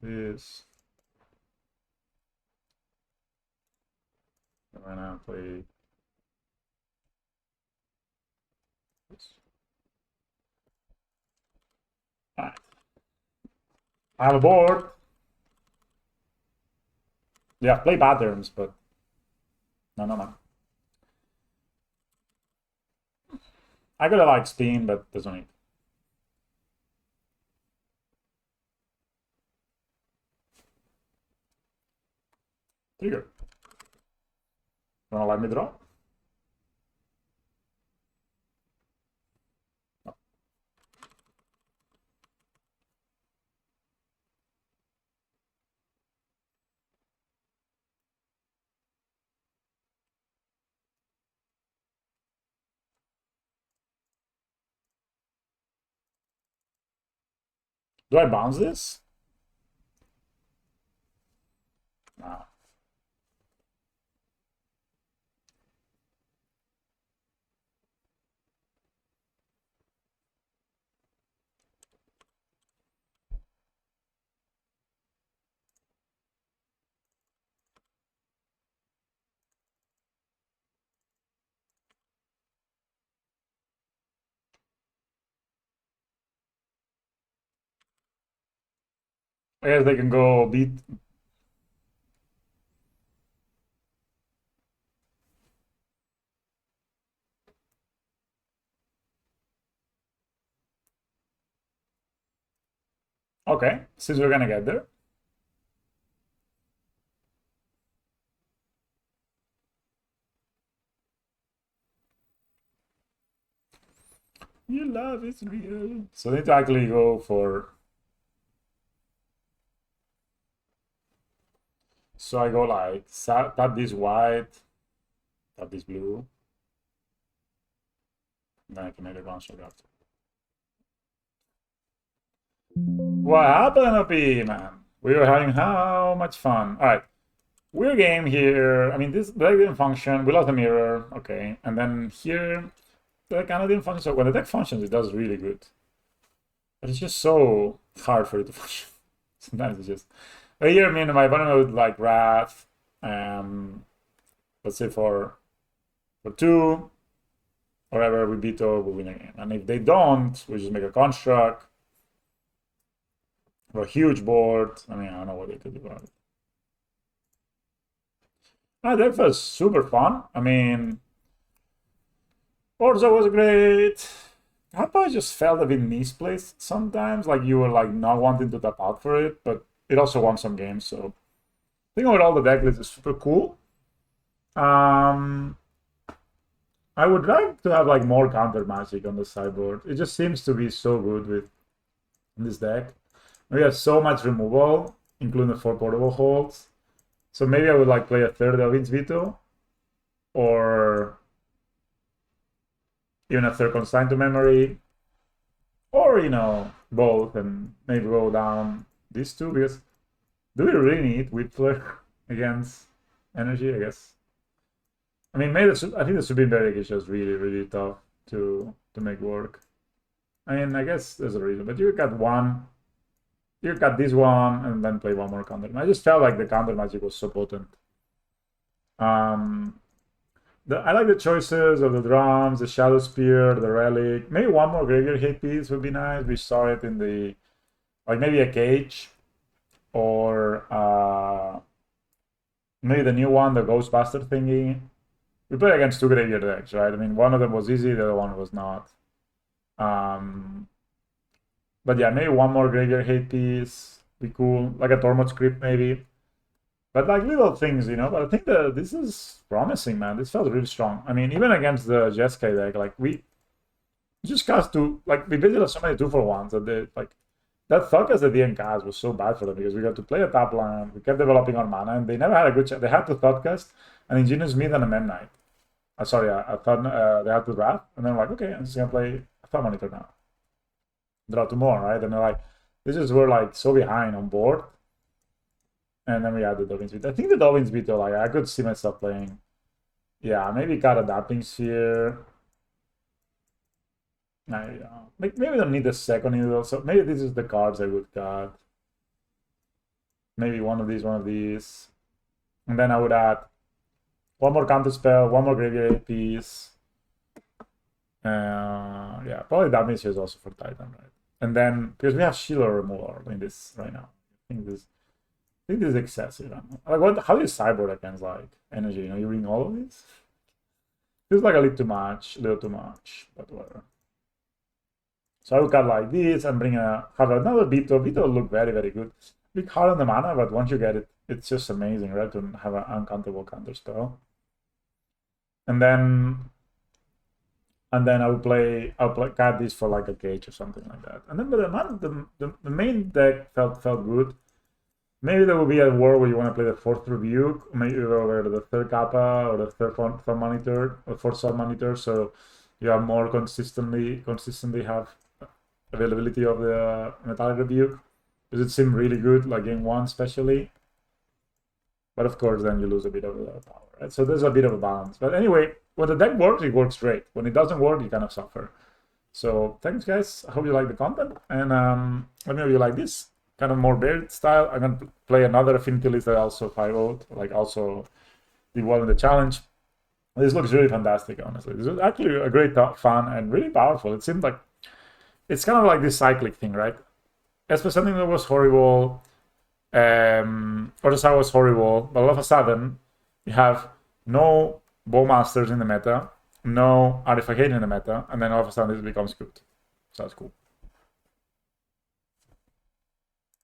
this. I'm gonna play this. Alright. I have a board. Yeah, play patterns, but no. I gotta like Steam, but there's no need. Trigger. Wanna let me draw? No. Do I bounce this? No. I guess they can go beat. Okay, since we're gonna get there. Your love is real. So they need to actually go for. So I go like tap this white, tap this blue. Then I can make a construct after. What happened, OP, man? We were having how much fun? All right, weird game here. I mean, this deck didn't function. We lost the mirror. Okay, and then here, the kind of didn't function. So when the deck functions, it does really good. But it's just so hard for it to function. Sometimes it's just. But here, I mean, my opponent would like Wrath. Let's say for 2, or whatever, we beat or we win again. And if they don't, we just make a construct. a huge board. I mean, I don't know what they could do about it. That was super fun. I mean, Orza was great. Kappa just felt a bit misplaced sometimes. Like you were like not wanting to tap out for it, but it also won some games. So I think overall the deck list is super cool. I would like to have like more counter magic on the sideboard. It just seems to be so good with this deck. We have so much removal, including the 4 portable holds. So maybe I would like play a third of its veto, or even a third consigned to memory, or both, and maybe go down these two, because do we really need Whipflare against energy? I guess. I mean, maybe I think the Supreme Berry is just really, really tough to make work. I mean, I guess there's a reason, but you got this one, and then play one more counter. I just felt like the counter magic was so potent. I like the choices of the drums, the Shadow Spear, the Relic. Maybe one more Graveyard Hate piece would be nice. We saw it in the, like maybe a Cage, or maybe the new one, the Ghostbuster thingy. We played against 2 Graveyard decks, right? I mean, one of them was easy, the other one was not. But yeah, maybe one more Graveyard Hate piece be cool, like a Tormod Script maybe. But like little things, But I think that this is promising, man. This felt really strong. I mean, even against the Jeskai deck, like we just cast we basically have so many 2-for-1s that they like that Thugcast at the end cast was so bad for them, because we got to play a top line, we kept developing our mana, and they never had a good chance. They had to Thugcast an Ingenious Smith and a Mem Knight. Sorry, I thought they had to draft, and then like, okay, I'm just gonna play a Thumb Monitor now. Draw 2 more, right? And they're like, this is we're like so behind on board. And then we had the Dovin's Veto. I think the Dovin's Veto, like I could see myself playing. Yeah, maybe got Adapting Sphere. Maybe I don't need the second either. So maybe this is the cards I would got. Maybe one of these. And then I would add one more counter spell, one more Graveyard piece. Yeah, probably Damage is also for Titan, right? And then, because we have Shield removal in this right now. I think this is excessive. Like, how do you sideboard against like energy? You ring all of these? Feels like a little too much, but whatever. So I would cut like this and have another Veto. Veto will look very, very good. Big hard on the mana, but once you get it, it's just amazing, right? To have an uncountable counter spell. And then I'll cut this for like a Cage or something like that. And then the main deck felt good. Maybe there will be a world where you want to play the 4th Rebuke, maybe over the 3rd Kappa or the 3rd Thumb Monitor or 4th Sub Monitor, so you have more consistently have availability of the Metallic Rebuke, because it seemed really good, like game 1 especially. But of course, then you lose a bit of the power, right? So there's a bit of a balance. But anyway, when the deck works, it works great. When it doesn't work, you kind of suffer. So thanks, guys. I hope you like the content, and let me know if you like this kind of more varied style. I'm gonna play another Affinity list that also 5-0'd, like also did well in the challenge. This looks really fantastic, honestly. This is actually a great fun and really powerful. It seemed like it's kind of like this cyclic thing, right? Especially something that was horrible, or the side was horrible, but all of a sudden you have no Bowmasters in the meta, no Artifact in the meta, and then all of a sudden it becomes good. So that's cool.